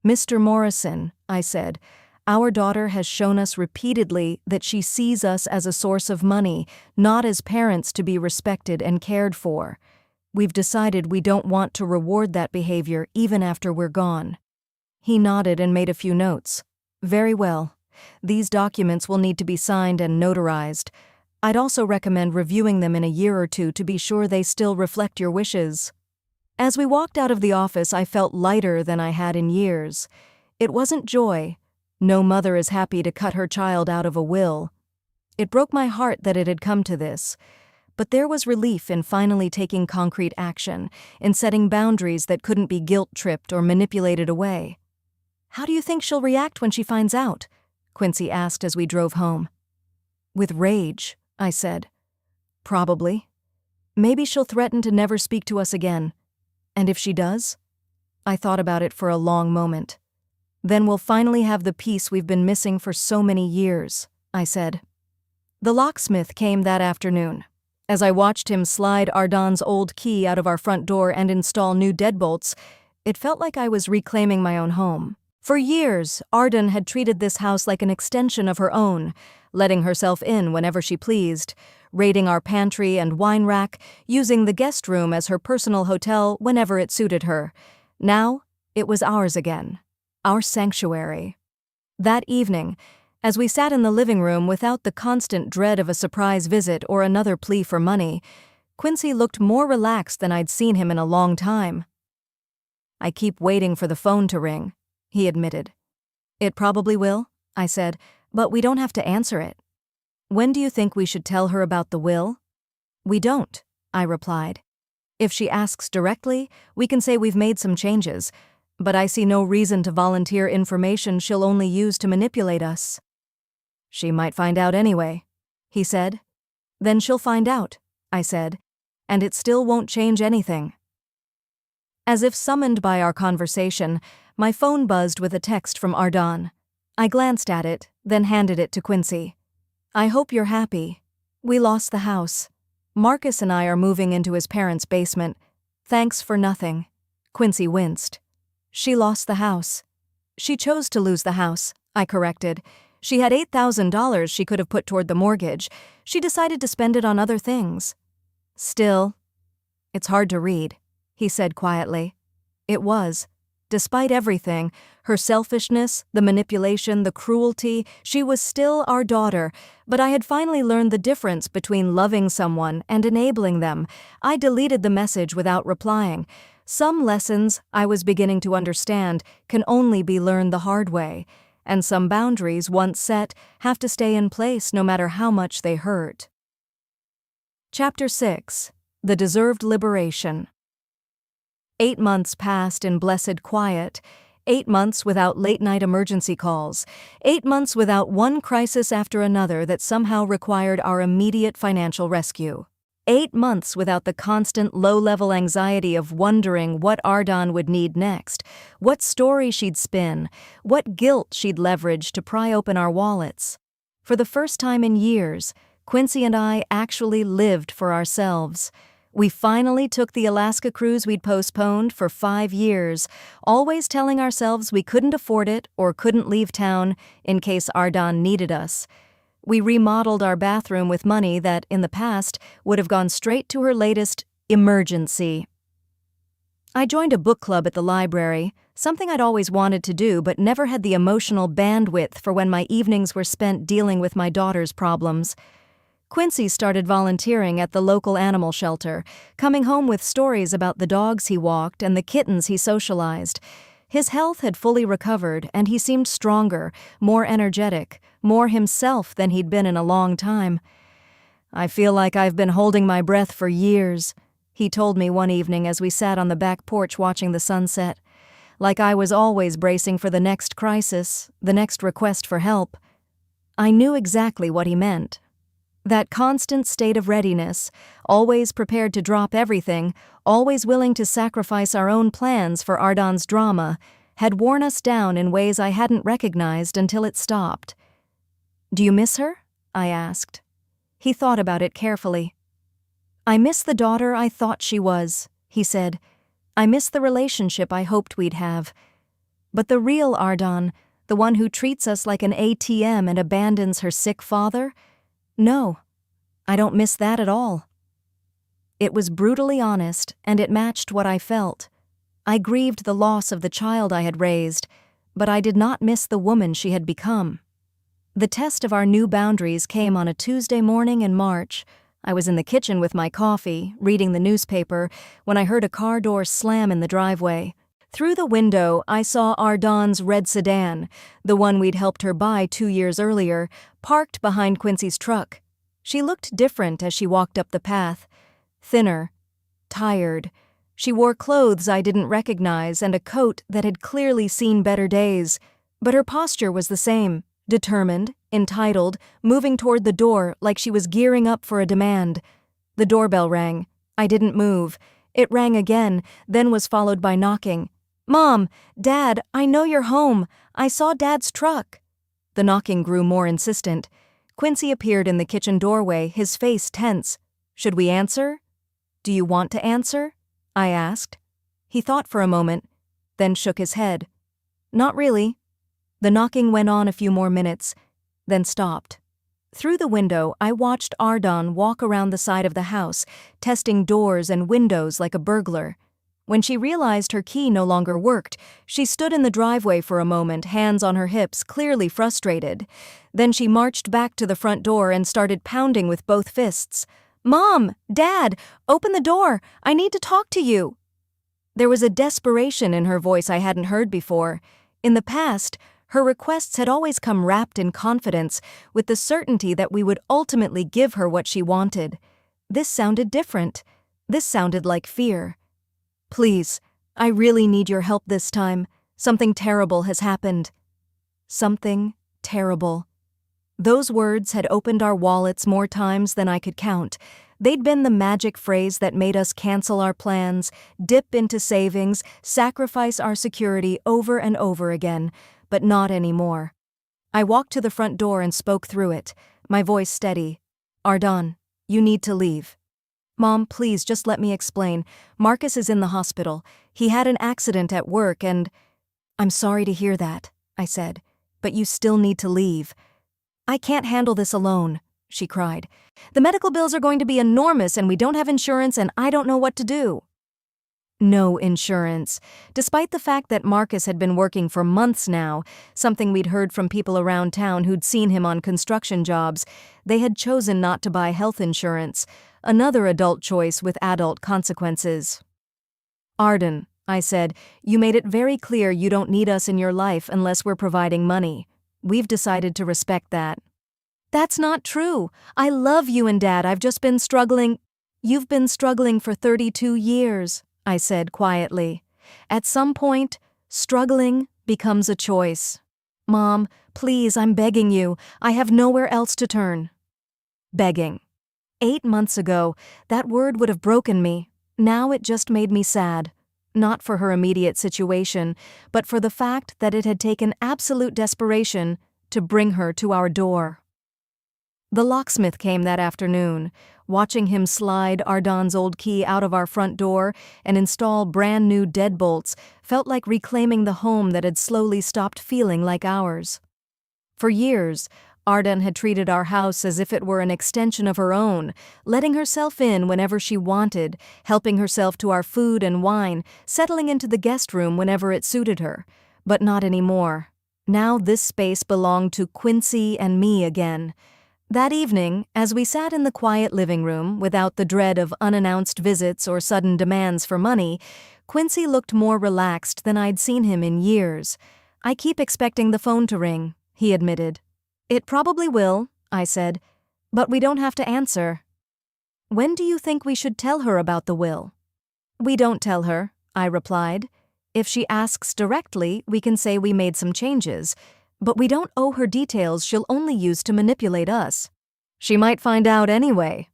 Mr. Morrison, I said, our daughter has shown us repeatedly that she sees us as a source of money, not as parents to be respected and cared for. We've decided we don't want to reward that behavior even after we're gone. He nodded and made a few notes. Very well. These documents will need to be signed and notarized. I'd also recommend reviewing them in a year or two to be sure they still reflect your wishes. As we walked out of the office, I felt lighter than I had in years. It wasn't joy. No mother is happy to cut her child out of a will. It broke my heart that it had come to this. But there was relief in finally taking concrete action, in setting boundaries that couldn't be guilt-tripped or manipulated away. How do you think she'll react when she finds out? Quincy asked as we drove home. With rage, I said. Probably. Maybe she'll threaten to never speak to us again. And if she does? I thought about it for a long moment. Then we'll finally have the peace we've been missing for so many years, I said. The locksmith came that afternoon. As I watched him slide Ardan's old key out of our front door and install new deadbolts, it felt like I was reclaiming my own home. For years, Ardan had treated this house like an extension of her own, letting herself in whenever she pleased, raiding our pantry and wine rack, using the guest room as her personal hotel whenever it suited her. Now, it was ours again, our sanctuary. That evening, as we sat in the living room without the constant dread of a surprise visit or another plea for money, Quincy looked more relaxed than I'd seen him in a long time. I keep waiting for the phone to ring, he admitted. It probably will, I said, but we don't have to answer it. When do you think we should tell her about the will? We don't, I replied. If she asks directly, we can say we've made some changes, but I see no reason to volunteer information she'll only use to manipulate us." "She might find out anyway," he said. "Then she'll find out," I said, "and it still won't change anything." As if summoned by our conversation, my phone buzzed with a text from Ardan. I glanced at it, then handed it to Quincy. "I hope you're happy. We lost the house. Marcus and I are moving into his parents' basement. Thanks for nothing." Quincy winced. "She lost the house." "She chose to lose the house," I corrected. "She had $8,000 she could have put toward the mortgage. She decided to spend it on other things." "Still, it's hard to read," he said quietly. It was. Despite everything, her selfishness, the manipulation, the cruelty, she was still our daughter, but I had finally learned the difference between loving someone and enabling them. I deleted the message without replying. Some lessons, I was beginning to understand, can only be learned the hard way, and some boundaries, once set, have to stay in place no matter how much they hurt. Chapter 6. The Deserved Liberation. 8 months passed in blessed quiet. 8 months without late-night emergency calls. 8 months without one crisis after another that somehow required our immediate financial rescue. 8 months without the constant low-level anxiety of wondering what Ardan would need next, what story she'd spin, what guilt she'd leverage to pry open our wallets. For the first time in years, Quincy and I actually lived for ourselves. We finally took the Alaska cruise we'd postponed for 5 years, always telling ourselves we couldn't afford it or couldn't leave town in case Ardan needed us. We remodeled our bathroom with money that, in the past, would have gone straight to her latest emergency. I joined a book club at the library, something I'd always wanted to do but never had the emotional bandwidth for when my evenings were spent dealing with my daughter's problems. Quincy started volunteering at the local animal shelter, coming home with stories about the dogs he walked and the kittens he socialized. His health had fully recovered, and he seemed stronger, more energetic, more himself than he'd been in a long time. "I feel like I've been holding my breath for years," he told me one evening as we sat on the back porch watching the sunset. "Like I was always bracing for the next crisis, the next request for help." I knew exactly what he meant. That constant state of readiness, always prepared to drop everything, always willing to sacrifice our own plans for Ardan's drama, had worn us down in ways I hadn't recognized until it stopped. "Do you miss her?" I asked. He thought about it carefully. "I miss the daughter I thought she was," he said. "I miss the relationship I hoped we'd have. But the real Ardan, the one who treats us like an ATM and abandons her sick father? No, I don't miss that at all." It was brutally honest, and it matched what I felt. I grieved the loss of the child I had raised, but I did not miss the woman she had become. The test of our new boundaries came on a Tuesday morning in March. I was in the kitchen with my coffee, reading the newspaper, when I heard a car door slam in the driveway. Through the window, I saw Ardan's red sedan, the one we'd helped her buy 2 years earlier, parked behind Quincy's truck. She looked different as she walked up the path. Thinner, tired. She wore clothes I didn't recognize and a coat that had clearly seen better days. But her posture was the same, determined, entitled, moving toward the door like she was gearing up for a demand. The doorbell rang. I didn't move. It rang again, then was followed by knocking. "Mom, Dad, I know you're home. I saw Dad's truck." The knocking grew more insistent. Quincy appeared in the kitchen doorway, his face tense. "Should we answer?" "Do you want to answer?" I asked. He thought for a moment, then shook his head. "Not really." The knocking went on a few more minutes, then stopped. Through the window, I watched Ardan walk around the side of the house, testing doors and windows like a burglar. When she realized her key no longer worked, she stood in the driveway for a moment, hands on her hips, clearly frustrated. Then she marched back to the front door and started pounding with both fists. "Mom! Dad! Open the door! I need to talk to you!" There was a desperation in her voice I hadn't heard before. In the past, her requests had always come wrapped in confidence, with the certainty that we would ultimately give her what she wanted. This sounded different. This sounded like fear. "Please, I really need your help this time. Something terrible has happened." Something terrible. Those words had opened our wallets more times than I could count. They'd been the magic phrase that made us cancel our plans, dip into savings, sacrifice our security over and over again, but not anymore. I walked to the front door and spoke through it, my voice steady. "Ardon, you need to leave." "Mom, please just let me explain. Marcus is in the hospital. He had an accident at work and—" "I'm sorry to hear that," I said, "but you still need to leave." "I can't handle this alone," she cried. "The medical bills are going to be enormous and we don't have insurance and I don't know what to do." No insurance. Despite the fact that Marcus had been working for months now, something we'd heard from people around town who'd seen him on construction jobs, they had chosen not to buy health insurance, another adult choice with adult consequences. "Arden," I said, "you made it very clear you don't need us in your life unless we're providing money. We've decided to respect that." "That's not true. I love you and Dad. I've just been struggling." "You've been struggling for 32 years, I said quietly. "At some point, struggling becomes a choice." "Mom, please, I'm begging you. I have nowhere else to turn." Begging. 8 months ago, that word would have broken me. Now it just made me sad. Not for her immediate situation, but for the fact that it had taken absolute desperation to bring her to our door. The locksmith came that afternoon. Watching him slide Ardon's old key out of our front door and install brand new deadbolts felt like reclaiming the home that had slowly stopped feeling like ours. For years, Ardon had treated our house as if it were an extension of her own, letting herself in whenever she wanted, helping herself to our food and wine, settling into the guest room whenever it suited her. But not anymore. Now this space belonged to Quincy and me again. That evening, as we sat in the quiet living room without the dread of unannounced visits or sudden demands for money, Quincy looked more relaxed than I'd seen him in years. "I keep expecting the phone to ring," he admitted. "It probably will," I said, "but we don't have to answer." "When do you think we should tell her about the will?" "We don't tell her," I replied. "If she asks directly, we can say we made some changes. But we don't owe her details she'll only use to manipulate us." "She might find out anyway."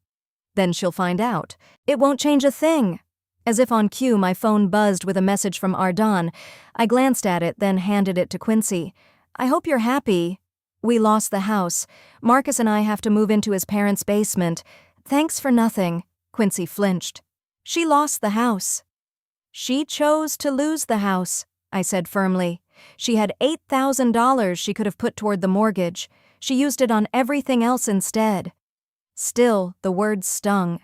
"Then she'll find out. It won't change a thing." As if on cue, my phone buzzed with a message from Ardon. I glanced at it, then handed it to Quincy. "I hope you're happy." "We lost the house. Marcus and I have to move into his parents' basement." "Thanks for nothing." Quincy flinched. "She lost the house." "She chose to lose the house," I said firmly. "She had $8,000 she could have put toward the mortgage. She used it on everything else instead." Still, the words stung.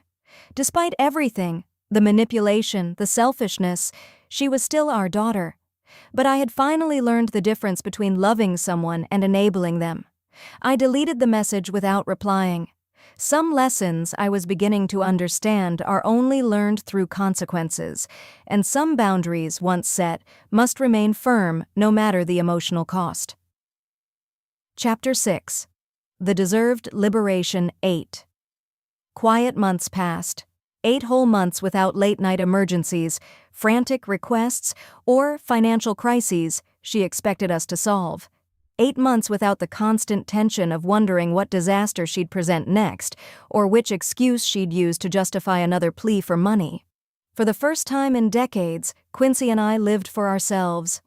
Despite everything, the manipulation, the selfishness, she was still our daughter. But I had finally learned the difference between loving someone and enabling them. I deleted the message without replying. Some lessons I was beginning to understand are only learned through consequences, and some boundaries, once set, must remain firm no matter the emotional cost. Chapter 6. The Deserved Liberation 8. Quiet months passed. 8 whole months without late-night emergencies, frantic requests, or financial crises she expected us to solve. 8 months without the constant tension of wondering what disaster she'd present next, or which excuse she'd use to justify another plea for money. For the first time in decades, Quincy and I lived for ourselves.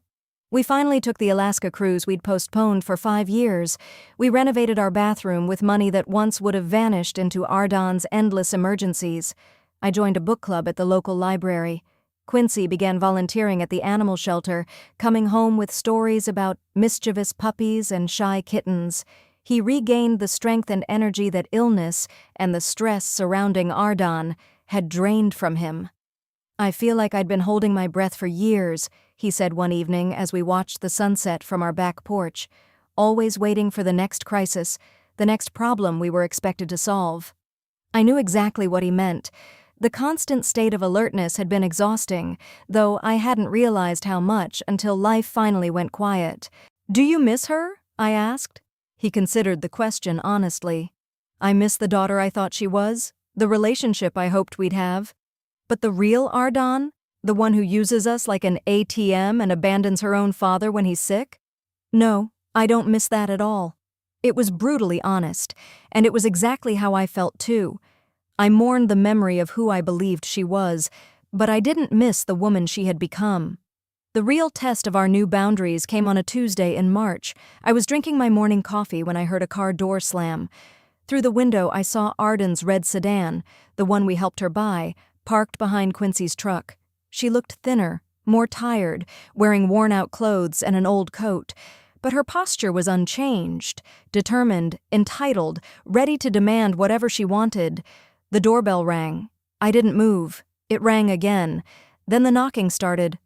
We finally took the Alaska cruise we'd postponed for 5 years. We renovated our bathroom with money that once would have vanished into Ardon's endless emergencies. I joined a book club at the local library. Quincy began volunteering at the animal shelter, coming home with stories about mischievous puppies and shy kittens. He regained the strength and energy that illness and the stress surrounding Ardon had drained from him. "I feel like I'd been holding my breath for years," he said one evening as we watched the sunset from our back porch, "always waiting for the next crisis, the next problem we were expected to solve." I knew exactly what he meant. The constant state of alertness had been exhausting, though I hadn't realized how much until life finally went quiet. "Do you miss her?" I asked. He considered the question honestly. "I miss the daughter I thought she was, the relationship I hoped we'd have." But the real Ardan? The one who uses us like an ATM and abandons her own father when he's sick? No, I don't miss that at all. It was brutally honest, and it was exactly how I felt too. I mourned the memory of who I believed she was, but I didn't miss the woman she had become. The real test of our new boundaries came on a Tuesday in March. I was drinking my morning coffee when I heard a car door slam. Through the window, I saw Arden's red sedan, the one we helped her buy, parked behind Quincy's truck. She looked thinner, more tired, wearing worn-out clothes and an old coat. But her posture was unchanged, determined, entitled, ready to demand whatever she wanted. The doorbell rang. I didn't move. It rang again. Then the knocking started.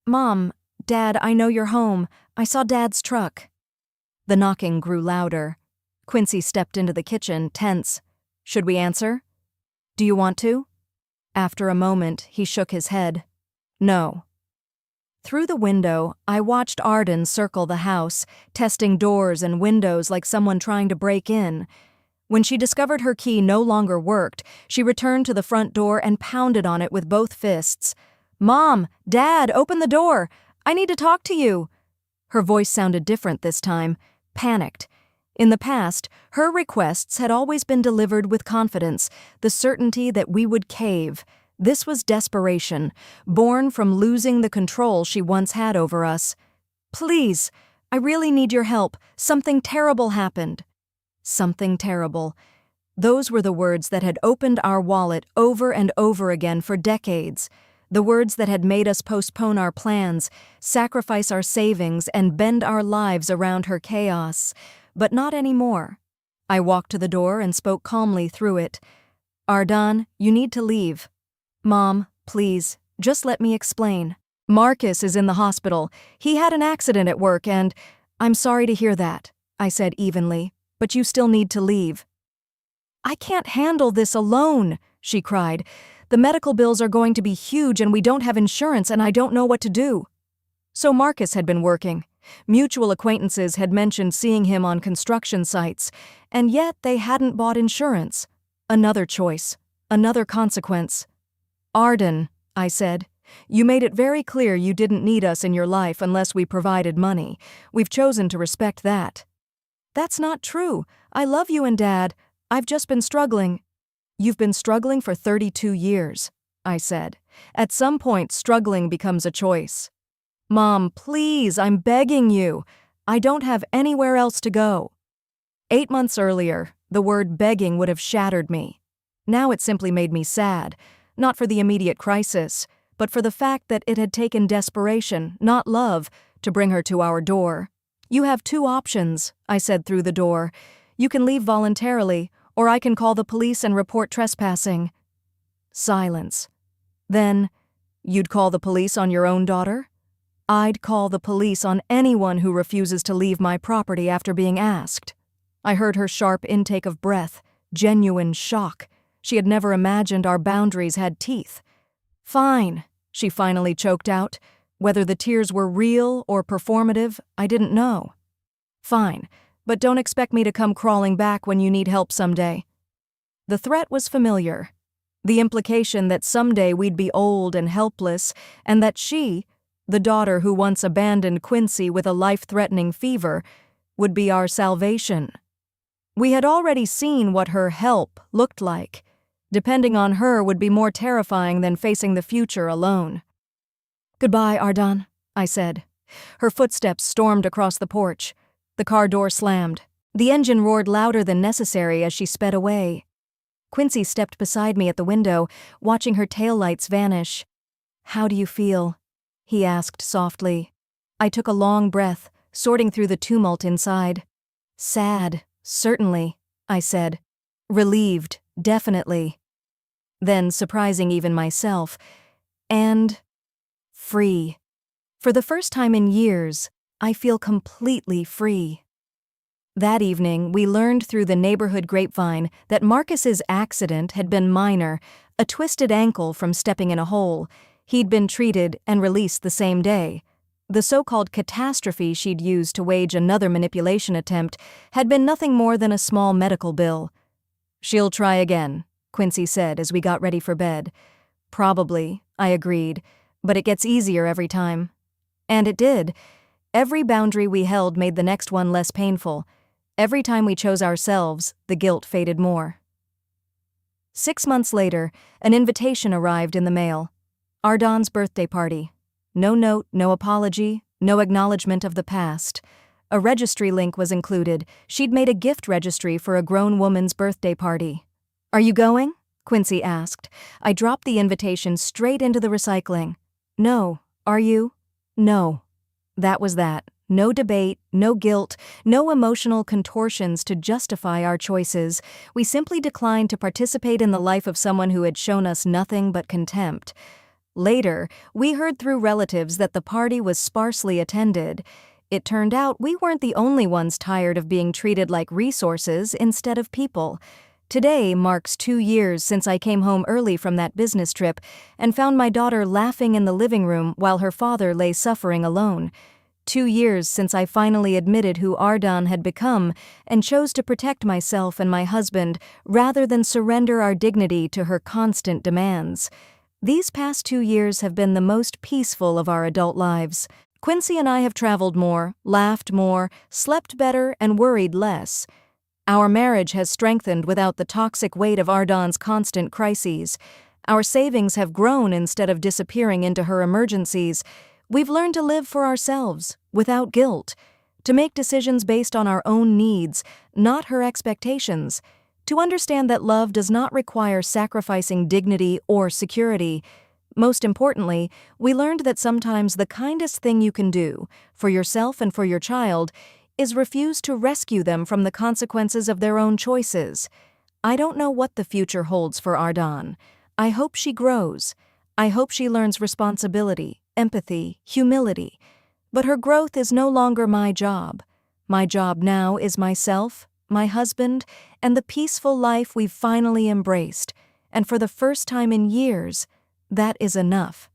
"Mom, Dad, I know you're home. I saw Dad's truck." The knocking grew louder. Quincy stepped into the kitchen, tense. "Should we answer?" "Do you want to?" After a moment, he shook his head. "No." Through the window, I watched Arden circle the house, testing doors and windows like someone trying to break in. When she discovered her key no longer worked, she returned to the front door and pounded on it with both fists. "Mom! Dad! Open the door! I need to talk to you!" Her voice sounded different this time, panicked. In the past, her requests had always been delivered with confidence, the certainty that we would cave. This was desperation, born from losing the control she once had over us. "Please, I really need your help. Something terrible happened." Something terrible. Those were the words that had opened our wallet over and over again for decades. The words that had made us postpone our plans, sacrifice our savings, and bend our lives around her chaos. But not anymore. I walked to the door and spoke calmly through it. "Ardan, you need to leave." "Mom, please, just let me explain. Marcus is in the hospital. He had an accident at work and—" "I'm sorry to hear that," I said evenly, "but you still need to leave." "I can't handle this alone," she cried. "The medical bills are going to be huge and we don't have insurance and I don't know what to do." So Marcus had been working. Mutual acquaintances had mentioned seeing him on construction sites, and yet they hadn't bought insurance. Another choice. Another consequence. "Arden," I said, "you made it very clear you didn't need us in your life unless we provided money. We've chosen to respect that." "That's not true. I love you and Dad. I've just been struggling." "You've been struggling for 32 years, I said. "At some point, struggling becomes a choice." "Mom, please, I'm begging you. I don't have anywhere else to go." 8 months earlier, the word begging would have shattered me. Now it simply made me sad, not for the immediate crisis, but for the fact that it had taken desperation, not love, to bring her to our door. "You have 2 options," I said through the door. "You can leave voluntarily, or I can call the police and report trespassing." Silence. Then, "You'd call the police on your own daughter?" "I'd call the police on anyone who refuses to leave my property after being asked." I heard her sharp intake of breath, genuine shock. She had never imagined our boundaries had teeth. "Fine," she finally choked out. Whether the tears were real or performative, I didn't know. "Fine, but don't expect me to come crawling back when you need help someday." The threat was familiar. The implication that someday we'd be old and helpless, and that she, the daughter who once abandoned Quincy with a life-threatening fever, would be our salvation. We had already seen what her help looked like. Depending on her would be more terrifying than facing the future alone. "Goodbye, Ardan," I said. Her footsteps stormed across the porch. The car door slammed. The engine roared louder than necessary as she sped away. Quincy stepped beside me at the window, watching her taillights vanish. "How do you feel?" he asked softly. I took a long breath, sorting through the tumult inside. "Sad, certainly," I said. "Relieved, definitely." Then, surprising even myself, and free. For the first time in years, I feel completely free. That evening, we learned through the neighborhood grapevine that Marcus's accident had been minor, a twisted ankle from stepping in a hole. He'd been treated and released the same day. The so-called catastrophe she'd used to wage another manipulation attempt had been nothing more than a small medical bill. "She'll try again," Quincy said as we got ready for bed. Probably, I agreed, but it gets easier every time. And it did. Every boundary we held made the next one less painful. Every time we chose ourselves, the guilt faded more. 6 months later, an invitation arrived in the mail. Ardon's birthday party. No note, no apology, no acknowledgement of the past. A registry link was included. She'd made a gift registry for a grown woman's birthday party. "Are you going?" Quincy asked. I dropped the invitation straight into the recycling. "No. Are you?" "No." That was that. No debate, no guilt, no emotional contortions to justify our choices. We simply declined to participate in the life of someone who had shown us nothing but contempt. Later, we heard through relatives that the party was sparsely attended. It turned out we weren't the only ones tired of being treated like resources instead of people. Today marks 2 years since I came home early from that business trip and found my daughter laughing in the living room while her father lay suffering alone. 2 years since I finally admitted who Ardon had become and chose to protect myself and my husband rather than surrender our dignity to her constant demands. These past 2 years have been the most peaceful of our adult lives. Quincy and I have traveled more, laughed more, slept better, and worried less. Our marriage has strengthened without the toxic weight of Ardon's constant crises. Our savings have grown instead of disappearing into her emergencies. We've learned to live for ourselves, without guilt, to make decisions based on our own needs, not her expectations, to understand that love does not require sacrificing dignity or security. Most importantly, we learned that sometimes the kindest thing you can do, for yourself and for your child, is refuse to rescue them from the consequences of their own choices. I don't know what the future holds for Ardon. I hope she grows. I hope she learns responsibility, empathy, humility. But her growth is no longer my job. My job now is myself, my husband, and the peaceful life we've finally embraced. And for the first time in years, that is enough.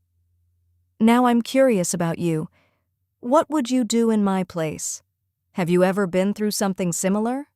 Now I'm curious about you. What would you do in my place? Have you ever been through something similar?